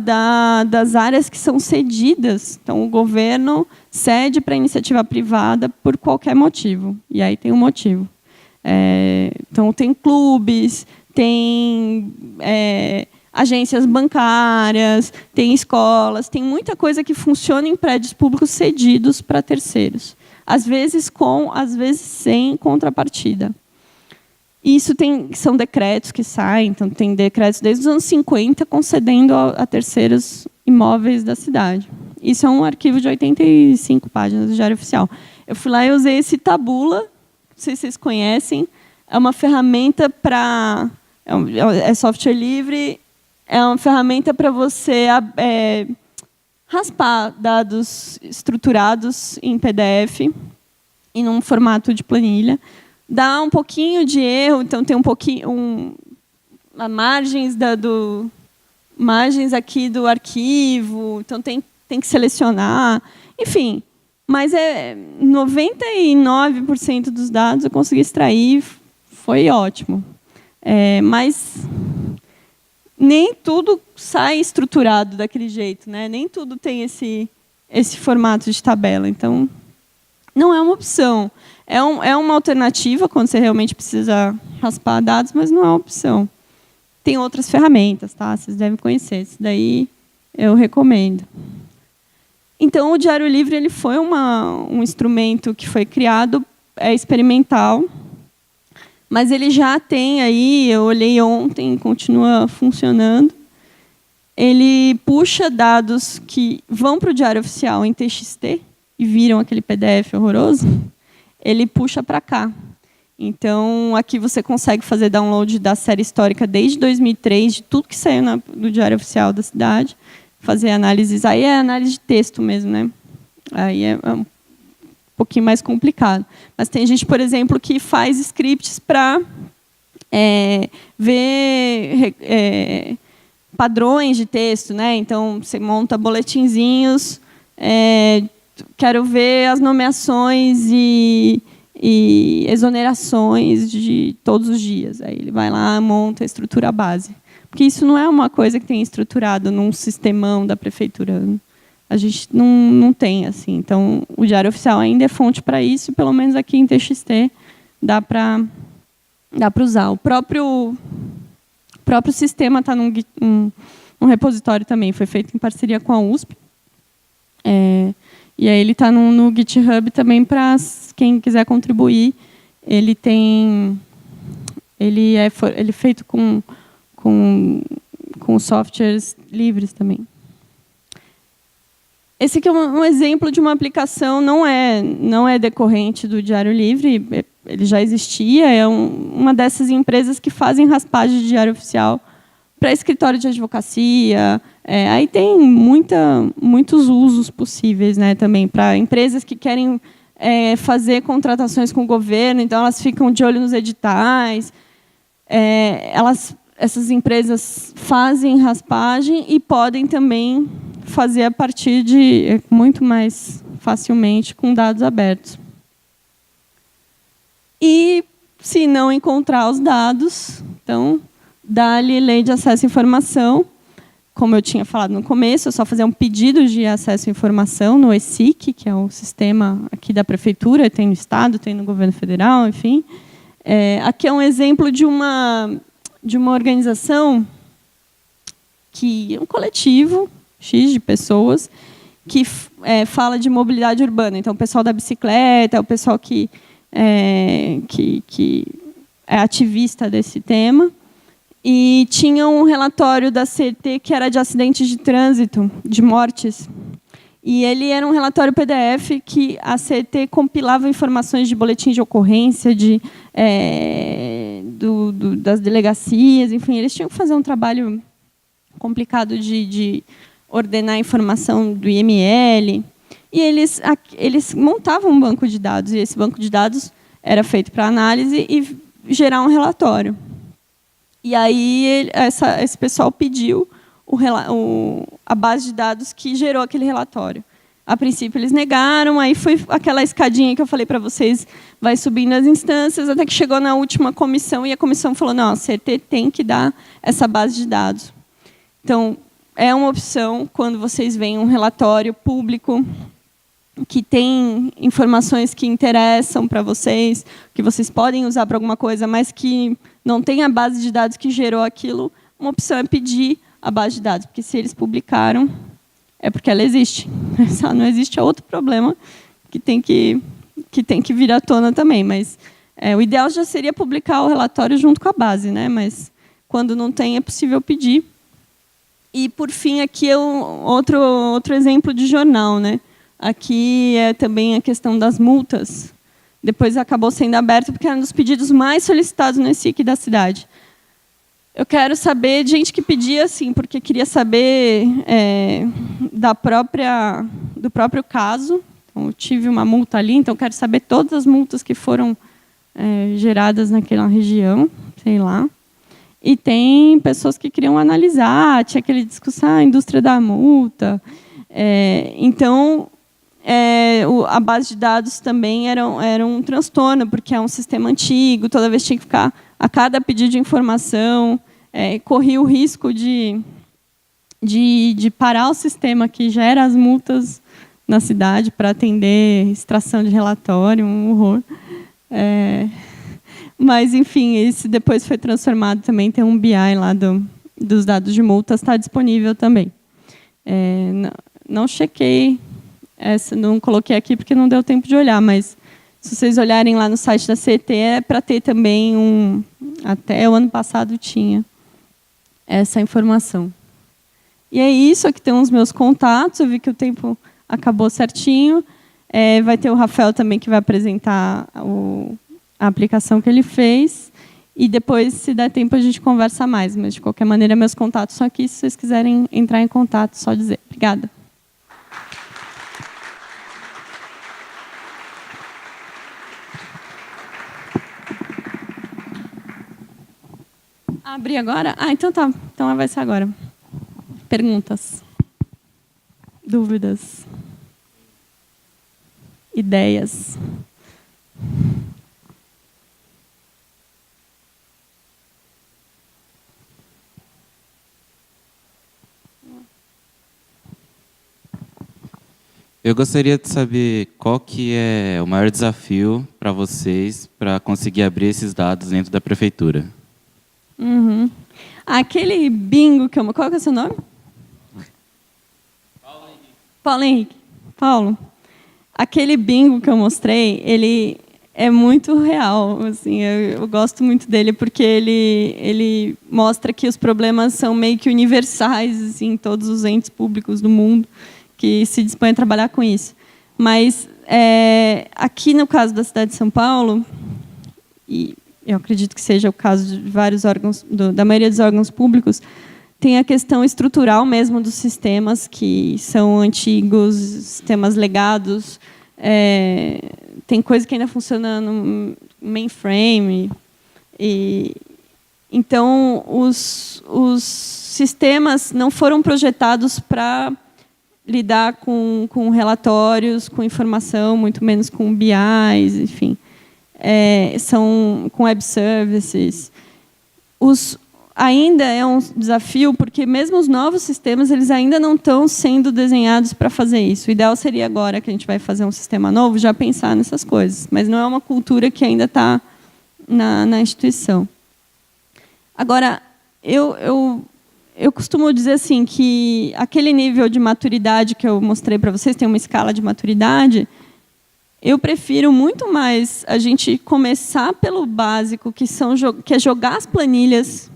das áreas que são cedidas. Então, o governo cede para a iniciativa privada por qualquer motivo. E aí tem um motivo. Então, tem clubes, tem agências bancárias, tem escolas, tem muita coisa que funciona em prédios públicos cedidos para terceiros. Às vezes com, às vezes sem contrapartida. Isso são decretos que saem, então tem decretos desde os anos 50 concedendo a terceiros imóveis da cidade. Isso é um arquivo de 85 páginas do Diário Oficial. Eu fui lá e usei esse Tabula, não sei se vocês conhecem, é uma ferramenta para... É software livre, é uma ferramenta para você raspar dados estruturados em PDF, em um formato de planilha. Dá um pouquinho de erro, então tem margens aqui do arquivo, então tem que selecionar, enfim. Mas 99% dos dados eu consegui extrair, foi ótimo. Mas nem tudo sai estruturado daquele jeito, né? Nem tudo tem esse formato de tabela. Então, não é uma opção. É uma alternativa quando você realmente precisa raspar dados, mas não é uma opção. Tem outras ferramentas, tá? Vocês devem conhecer. Isso daí eu recomendo. Então, o Diário Livre ele foi um instrumento que foi criado, experimental, mas ele já tem aí, eu olhei ontem, continua funcionando. Ele puxa dados que vão para o Diário Oficial em TXT e viram aquele PDF horroroso. Ele puxa para cá. Então, aqui você consegue fazer download da série histórica desde 2003, de tudo que saiu no Diário Oficial da cidade, fazer análises. Aí é análise de texto mesmo, né? Aí é um pouquinho mais complicado. Mas tem gente, por exemplo, que faz scripts para ver padrões de texto, né? Então, você monta boletinzinhos, quero ver as nomeações e exonerações de todos os dias. Aí ele vai lá, monta a estrutura base. Porque isso não é uma coisa que tem estruturado num sistemão da prefeitura. A gente não tem assim. Então, o Diário Oficial ainda é fonte para isso, pelo menos aqui em TXT dá para usar. O próprio sistema está num repositório também, foi feito em parceria com a USP. E aí ele está no GitHub também para quem quiser contribuir. Ele é feito com softwares livres também. Esse aqui é um exemplo de uma aplicação, não é decorrente do Diário Livre, ele já existia, é uma dessas empresas que fazem raspagem de Diário Oficial para escritório de advocacia. Aí tem muitos usos possíveis, né, também, para empresas que querem fazer contratações com o governo, então elas ficam de olho nos editais. Essas empresas fazem raspagem e podem também fazer a partir de muito mais facilmente com dados abertos. E, se não encontrar os dados, então, dá-lhe lei de acesso à informação. Como eu tinha falado no começo, é só fazer um pedido de acesso à informação no ESIC, que é o sistema aqui da prefeitura, tem no Estado, tem no governo federal, enfim. Aqui é um exemplo de uma organização, que é um coletivo X de pessoas, que fala de mobilidade urbana. Então, o pessoal da bicicleta, o pessoal que é ativista desse tema. E tinha um relatório da CET que era de acidentes de trânsito, de mortes. E ele era um relatório PDF que a CET compilava informações de boletim de ocorrência, das delegacias, enfim, eles tinham que fazer um trabalho complicado de ordenar a informação do IML. E eles montavam um banco de dados, e esse banco de dados era feito para análise e gerar um relatório. E aí esse pessoal pediu a base de dados que gerou aquele relatório. A princípio eles negaram, aí foi aquela escadinha que eu falei para vocês, vai subindo as instâncias, até que chegou na última comissão, e a comissão falou, não, a CET tem que dar essa base de dados. Então, é uma opção quando vocês veem um relatório público que tem informações que interessam para vocês, que vocês podem usar para alguma coisa, mas que não tem a base de dados que gerou aquilo, uma opção é pedir a base de dados, porque se eles publicaram, é porque ela existe. Se ela não existe, é outro problema que tem que vir à tona também. Mas o ideal já seria publicar o relatório junto com a base, né? Mas quando não tem, é possível pedir. E, por fim, aqui é outro exemplo de jornal, né? Aqui é também a questão das multas. Depois acabou sendo aberto porque era um dos pedidos mais solicitados no ESIC da cidade. Eu quero saber de gente que pedia assim, porque queria saber do próprio caso. Então, eu tive uma multa ali, então quero saber todas as multas que foram geradas naquela região, sei lá. E tem pessoas que queriam analisar, tinha aquela discussão, a indústria da multa. Então, a base de dados também era um transtorno, porque é um sistema antigo, toda vez tinha que ficar, a cada pedido de informação, corria o risco de parar o sistema que gera as multas na cidade para atender extração de relatório, um horror. Mas, enfim, esse depois foi transformado também, tem um BI lá dos dados de multas, está disponível também. Não chequei, não coloquei aqui porque não deu tempo de olhar, mas se vocês olharem lá no site da CET, é para ter também até o ano passado tinha essa informação. E é isso, aqui tem os meus contatos, eu vi que o tempo acabou certinho. Vai ter o Rafael também que vai apresentar a aplicação que ele fez, e depois, se der tempo, a gente conversa mais. Mas, de qualquer maneira, meus contatos são aqui. Se vocês quiserem entrar em contato, só dizer. Obrigada. Abrir agora? Então tá. Então vai ser agora. Perguntas? Dúvidas? Ideias? Eu gostaria de saber qual que é o maior desafio para vocês para conseguir abrir esses dados dentro da prefeitura. Uhum. Aquele bingo que eu... Qual que é o seu nome? Paulo Henrique. Paulo, aquele bingo que eu mostrei, ele é muito real. Assim, eu gosto muito dele porque ele mostra que os problemas são meio que universais assim, em todos os entes públicos do mundo que se dispõem a trabalhar com isso. Mas, aqui no caso da cidade de São Paulo, e eu acredito que seja o caso de vários órgãos, da maioria dos órgãos públicos, tem a questão estrutural mesmo dos sistemas, que são antigos, sistemas legados, tem coisa que ainda funciona no mainframe. Então, os sistemas não foram projetados para lidar com relatórios, com informação, muito menos com BIs, enfim. São com web services. Ainda é um desafio, porque mesmo os novos sistemas eles ainda não estão sendo desenhados para fazer isso. O ideal seria agora que a gente vai fazer um sistema novo, já pensar nessas coisas. Mas não é uma cultura que ainda está na instituição. Agora, eu costumo dizer assim que aquele nível de maturidade que eu mostrei para vocês, tem uma escala de maturidade, eu prefiro muito mais a gente começar pelo básico, que é jogar as planilhas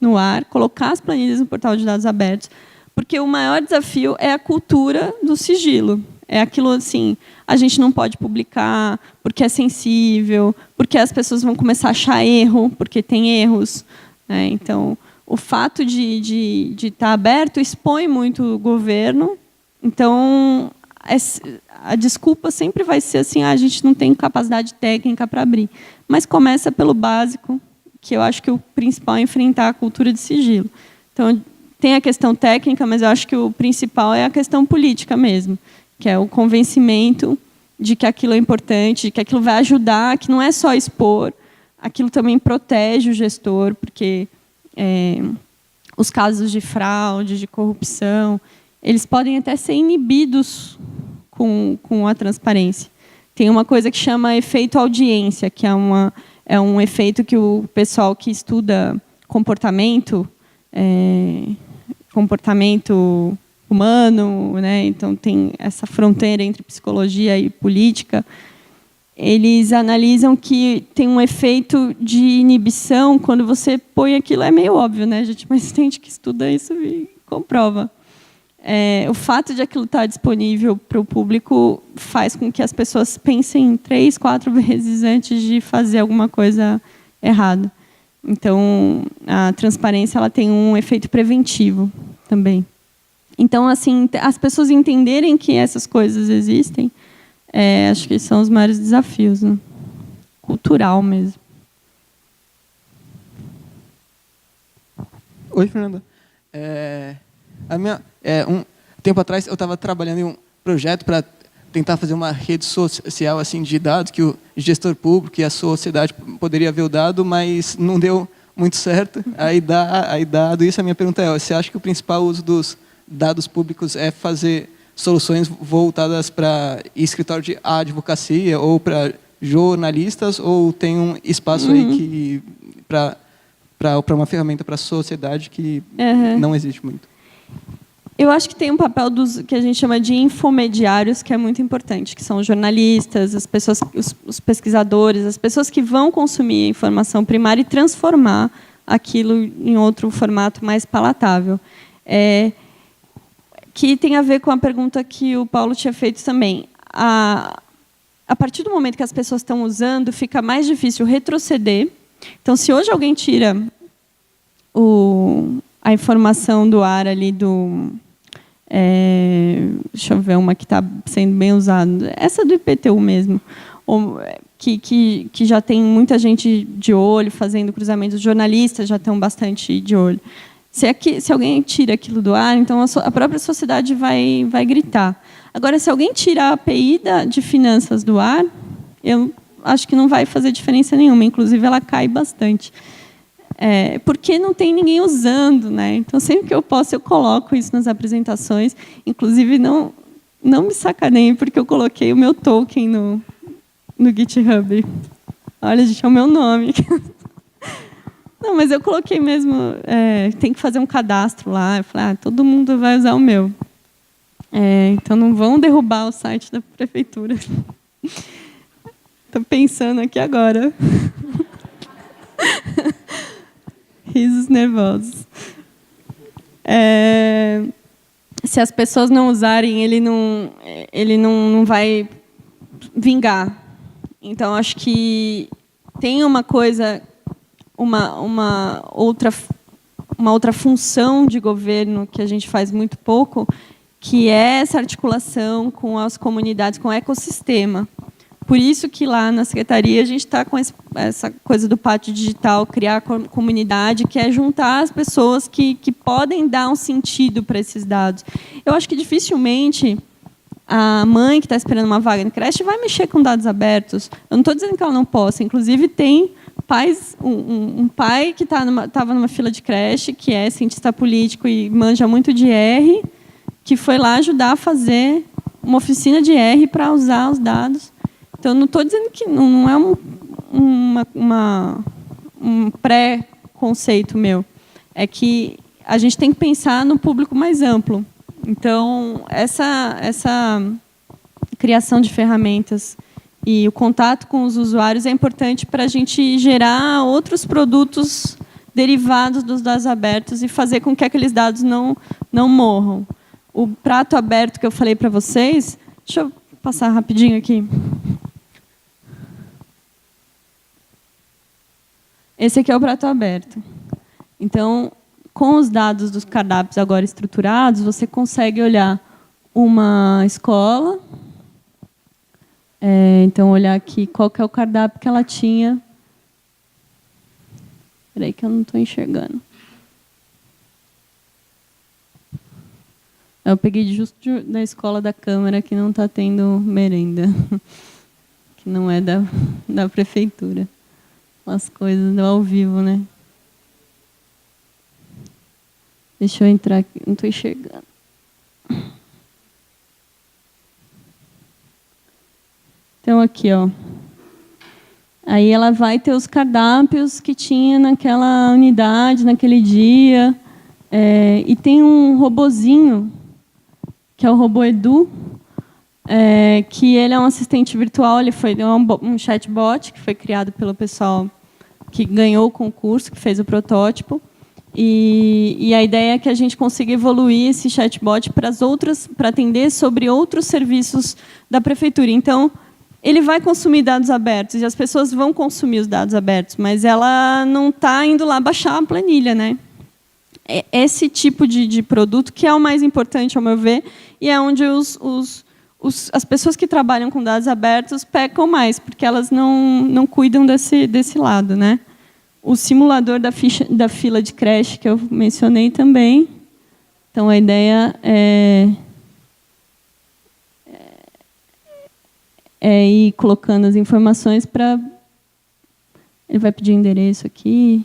no ar, colocar as planilhas no portal de dados abertos, porque o maior desafio é a cultura do sigilo. É aquilo assim, a gente não pode publicar porque é sensível, porque as pessoas vão começar a achar erro, porque tem erros. Né? Então, o fato de estar aberto expõe muito o governo. Então, a desculpa sempre vai ser assim, a gente não tem capacidade técnica para abrir. Mas começa pelo básico, que eu acho que o principal é enfrentar a cultura de sigilo. Então, tem a questão técnica, mas eu acho que o principal é a questão política mesmo, que é o convencimento de que aquilo é importante, de que aquilo vai ajudar, que não é só expor, aquilo também protege o gestor, porque os casos de fraude, de corrupção, eles podem até ser inibidos com a transparência. Tem uma coisa que chama efeito audiência, que é um efeito que o pessoal que estuda comportamento humano, né? Então tem essa fronteira entre psicologia e política. Eles analisam que tem um efeito de inibição quando você põe aquilo, é meio óbvio, né, gente? Mas tem gente que estuda isso e comprova. O fato de aquilo estar disponível para o público faz com que as pessoas pensem 3, 4 vezes antes de fazer alguma coisa errada. Então, a transparência ela tem um efeito preventivo também. Então, assim, as pessoas entenderem que essas coisas existem, acho que são os maiores desafios, né? Cultural mesmo. Oi, Fernanda. Um tempo atrás, eu estava trabalhando em um projeto para tentar fazer uma rede social assim de dados que o gestor público e a sociedade poderia ver o dado, mas não deu muito certo. Aí, dado isso, a minha pergunta é: você acha que o principal uso dos dados públicos é fazer soluções voltadas para escritório de advocacia ou para jornalistas, ou tem um espaço aí que para uma ferramenta para a sociedade que não existe muito? Eu acho que tem um papel dos que a gente chama de infomediários, que é muito importante, que são os jornalistas, as pessoas, os pesquisadores, as pessoas que vão consumir a informação primária e transformar aquilo em outro formato mais palatável. Que tem a ver com a pergunta que o Paulo tinha feito também. A partir do momento que as pessoas estão usando, fica mais difícil retroceder. Então, se hoje alguém tira a informação do ar ali deixa eu ver uma que está sendo bem usada. Essa do IPTU mesmo, que já tem muita gente de olho fazendo cruzamentos, os jornalistas já estão bastante de olho. Se alguém tira aquilo do ar, então a própria sociedade vai gritar. Agora, se alguém tira a API de finanças do ar, eu acho que não vai fazer diferença nenhuma. Inclusive, ela cai bastante. Porque não tem ninguém usando, né? Então, sempre que eu posso, eu coloco isso nas apresentações. Inclusive, não me sacaneiem, porque eu coloquei o meu token no GitHub. Olha, gente, é o meu nome. Não, mas eu coloquei mesmo, tem que fazer um cadastro lá. Eu falei, todo mundo vai usar o meu. Então, não vão derrubar o site da prefeitura. Estou pensando aqui agora. Risos nervosos. Se as pessoas não usarem, ele não vai vingar. Então, acho que tem uma coisa, uma outra função de governo que a gente faz muito pouco, que é essa articulação com as comunidades, com o ecossistema. Por isso que lá na secretaria a gente está com essa coisa do pátio digital, criar comunidade, que é juntar as pessoas que podem dar um sentido para esses dados. Eu acho que dificilmente a mãe que está esperando uma vaga no creche vai mexer com dados abertos. Eu não estou dizendo que ela não possa. Inclusive, tem pais, um pai que estava numa fila de creche, que é cientista político e manja muito de R, que foi lá ajudar a fazer uma oficina de R para usar os dados. Então, não estou dizendo que não é um pré-conceito meu. É que a gente tem que pensar no público mais amplo. Então, essa criação de ferramentas e o contato com os usuários é importante para a gente gerar outros produtos derivados dos dados abertos e fazer com que aqueles dados não morram. O prato aberto que eu falei para vocês, deixa eu passar rapidinho aqui. Esse aqui é o prato aberto. Então, com os dados dos cardápios agora estruturados, você consegue olhar uma escola. Então, olhar aqui qual que é o cardápio que ela tinha. Espera aí que eu não estou enxergando. Eu peguei justo da escola da Câmara, que não está tendo merenda. Que não é da prefeitura. As coisas ao vivo, né? Deixa eu entrar aqui, não estou enxergando. Então, aqui, ó. Aí ela vai ter os cardápios que tinha naquela unidade, naquele dia. E tem um robozinho, que é o robô Edu, que ele é um assistente virtual, ele foi um chatbot que foi criado pelo pessoal que ganhou o concurso, que fez o protótipo. E a ideia é que a gente consiga evoluir esse chatbot para atender sobre outros serviços da prefeitura. Então, ele vai consumir dados abertos e as pessoas vão consumir os dados abertos, mas ela não está indo lá baixar a planilha, né? É esse tipo de produto que é o mais importante, ao meu ver, e é onde as pessoas que trabalham com dados abertos pecam mais, porque elas não cuidam desse lado, né? O simulador da fila de creche, que eu mencionei também. Então, a ideia é ir colocando as informações para... Ele vai pedir o endereço aqui.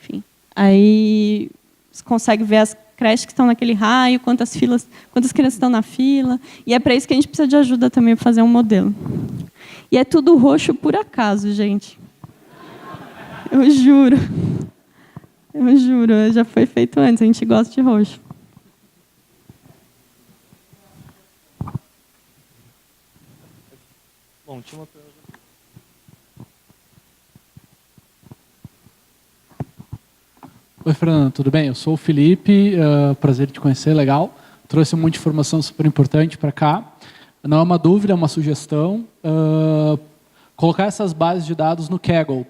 Enfim. Aí você consegue ver as creches que estão naquele raio, quantas crianças estão na fila. E é para isso que a gente precisa de ajuda também para fazer um modelo. E é tudo roxo por acaso, gente. Eu juro. Eu juro, já foi feito antes, a gente gosta de roxo. Bom, tinha uma pergunta. Oi, Fernando, tudo bem? Eu sou o Felipe, prazer te conhecer, legal. Trouxe muita informação super importante para cá. Não é uma dúvida, é uma sugestão. Colocar essas bases de dados no Kaggle.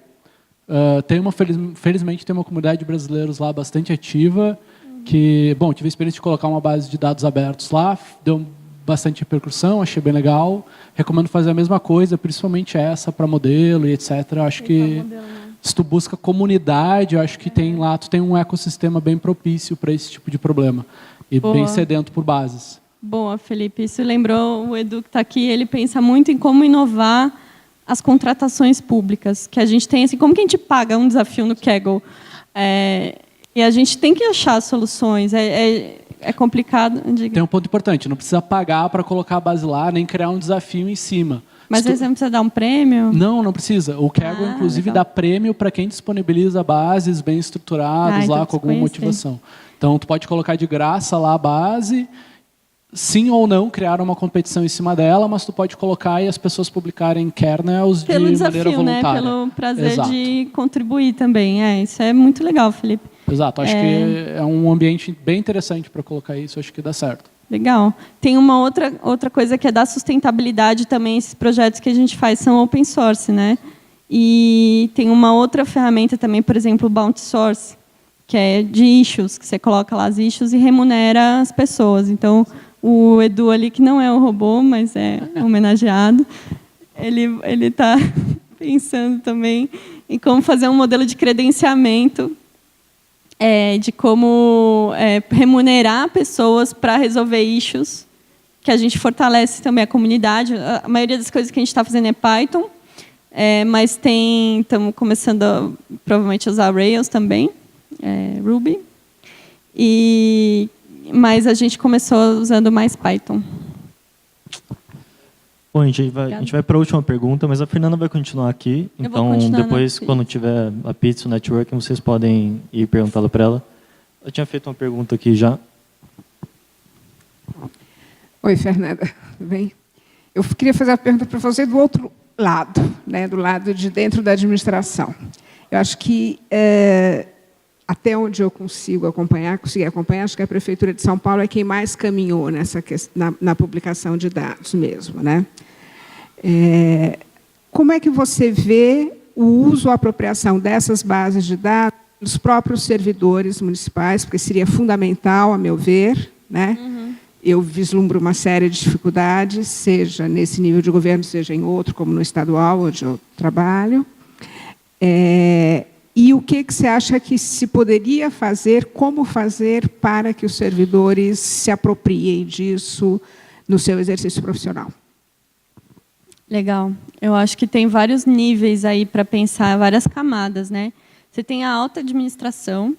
Felizmente tem uma comunidade de brasileiros lá bastante ativa, que, bom, tive a experiência de colocar uma base de dados abertos lá, deu bastante repercussão, achei bem legal. Recomendo fazer a mesma coisa, principalmente essa para modelo e etc. Acho que se tu busca comunidade, eu acho que tu tem um ecossistema bem propício para esse tipo de problema e bem sedento por bases. Boa, Felipe. Isso lembrou o Edu que está aqui. Ele pensa muito em como inovar as contratações públicas, que a gente tem, assim, como que a gente paga um desafio no Kaggle? E a gente tem que achar soluções. É complicado. Tem um ponto importante, não precisa pagar para colocar a base lá, nem criar um desafio em cima. Mas você não precisa dar um prêmio? Não precisa. O Kaggle, inclusive, legal. dá prêmio para quem disponibiliza bases bem estruturadas, então lá com alguma motivação. Então, tu pode colocar de graça lá a base, sim ou não criar uma competição em cima dela, mas tu pode colocar e as pessoas publicarem kernels de maneira voluntária. Pelo prazer de contribuir também. Isso é muito legal, Felipe. Exato. Acho que é um ambiente bem interessante para colocar isso. Acho que dá certo. Legal. Tem uma outra coisa que é da sustentabilidade também. Esses projetos que a gente faz são open source, né? E tem uma outra ferramenta também, por exemplo, o Bounty Source, que é de issues, que você coloca lá as issues e remunera as pessoas. Então, o Edu ali, que não é um robô, mas é homenageado, ele está pensando também em como fazer um modelo de credenciamento, de como remunerar pessoas para resolver issues, que a gente fortalece também a comunidade. A maioria das coisas que a gente está fazendo é Python, mas estamos começando provavelmente a usar Rails também, Ruby, mas a gente começou usando mais Python. Bom, a gente vai para a última pergunta, mas a Fernanda vai continuar aqui. Eu vou Então, continuar depois, quando tiver a pizza, o networking, vocês podem ir perguntá-la para ela. Eu tinha feito uma pergunta aqui já. Oi, Fernanda, tudo bem? Eu queria fazer a pergunta para você do outro lado, né, do lado de dentro da administração. Eu acho que, até onde eu consegui acompanhar, acho que a Prefeitura de São Paulo é quem mais caminhou na publicação de dados mesmo, né? Como é que você vê o uso ou a apropriação dessas bases de dados dos próprios servidores municipais, porque seria fundamental, a meu ver, né? Eu vislumbro uma série de dificuldades, seja nesse nível de governo, seja em outro, como no estadual, onde eu trabalho. E o que você acha que se poderia fazer, como fazer para que os servidores se apropriem disso no seu exercício profissional? Legal. Eu acho que tem vários níveis aí para pensar, várias camadas, né? Você tem a alta administração.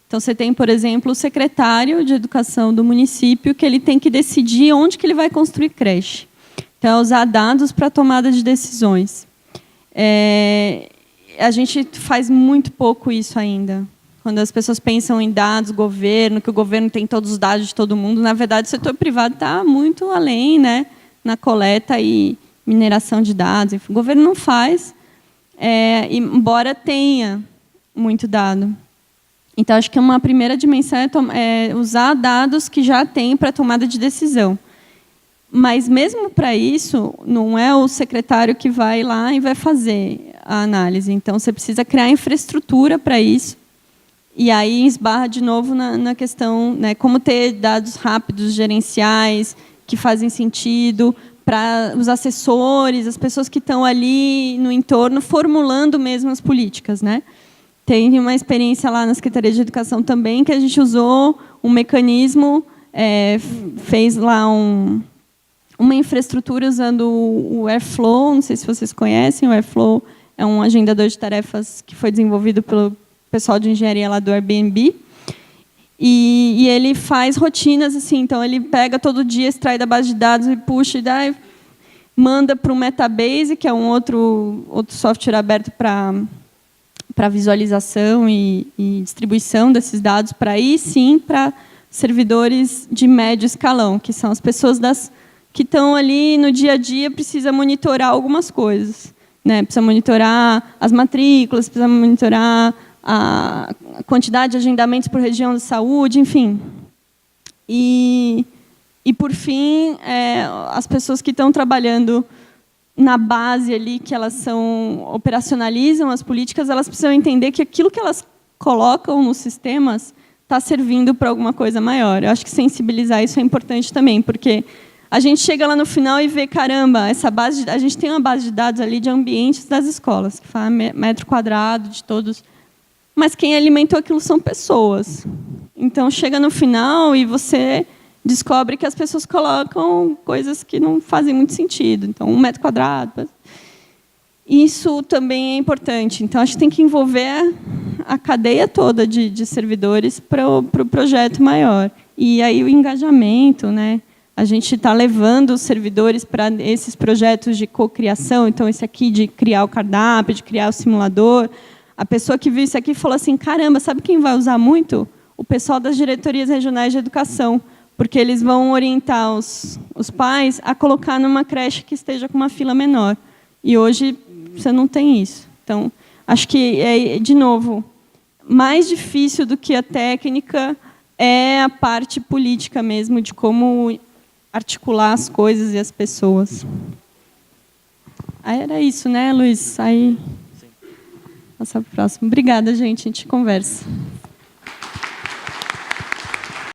Então, você tem, por exemplo, o secretário de educação do município, que ele tem que decidir onde que ele vai construir creche. Então, é usar dados para tomada de decisões. A gente faz muito pouco isso ainda. Quando as pessoas pensam em dados, governo, que o governo tem todos os dados de todo mundo, na verdade, o setor privado está muito além, né, na coleta e mineração de dados. Enfim, o governo não faz, embora tenha muito dado. Então, acho que uma primeira dimensão é usar dados que já tem para tomada de decisão. Mas, mesmo para isso, não é o secretário que vai lá e vai fazer a análise. Então, você precisa criar infraestrutura para isso. E aí esbarra de novo na questão, né, como ter dados rápidos, gerenciais, que fazem sentido, para os assessores, as pessoas que estão ali no entorno, formulando mesmo as políticas, né? Tem uma experiência lá na Secretaria de Educação também, que a gente usou um mecanismo, fez lá uma infraestrutura usando o Airflow, não sei se vocês conhecem, o Airflow é um agendador de tarefas que foi desenvolvido pelo pessoal de engenharia lá do Airbnb, e ele faz rotinas, assim, então ele pega todo dia, extrai da base de dados e puxa e manda para o Metabase, que é um outro software aberto para visualização e distribuição desses dados, para aí sim para servidores de médio escalão, que são as pessoas que estão ali no dia a dia, precisa monitorar algumas coisas, né? Precisa monitorar as matrículas, precisa monitorar a quantidade de agendamentos por região de saúde, enfim. E por fim, as pessoas que estão trabalhando na base ali, que elas operacionalizam as políticas, elas precisam entender que aquilo que elas colocam nos sistemas está servindo para alguma coisa maior. Eu acho que sensibilizar isso é importante também, porque a gente chega lá no final e vê, caramba, a gente tem uma base de dados ali de ambientes das escolas, que fala metro quadrado de todos, mas quem alimentou aquilo são pessoas. Então, chega no final e você descobre que as pessoas colocam coisas que não fazem muito sentido. Então, 1 metro quadrado. Isso também é importante. Então, acho que tem que envolver a cadeia toda de servidores para o projeto maior. E aí o engajamento, né? A gente está levando os servidores para esses projetos de cocriação. Então, esse aqui de criar o cardápio, de criar o simulador. A pessoa que viu isso aqui falou assim, caramba, sabe quem vai usar muito? O pessoal das diretorias regionais de educação, porque eles vão orientar os pais a colocar numa creche que esteja com uma fila menor. E hoje você não tem isso. Então, acho que, de novo, mais difícil do que a técnica é a parte política mesmo, de como articular as coisas e as pessoas. Era isso, né, Luiz? Aí, passar para o próximo. Obrigada, gente. A gente conversa.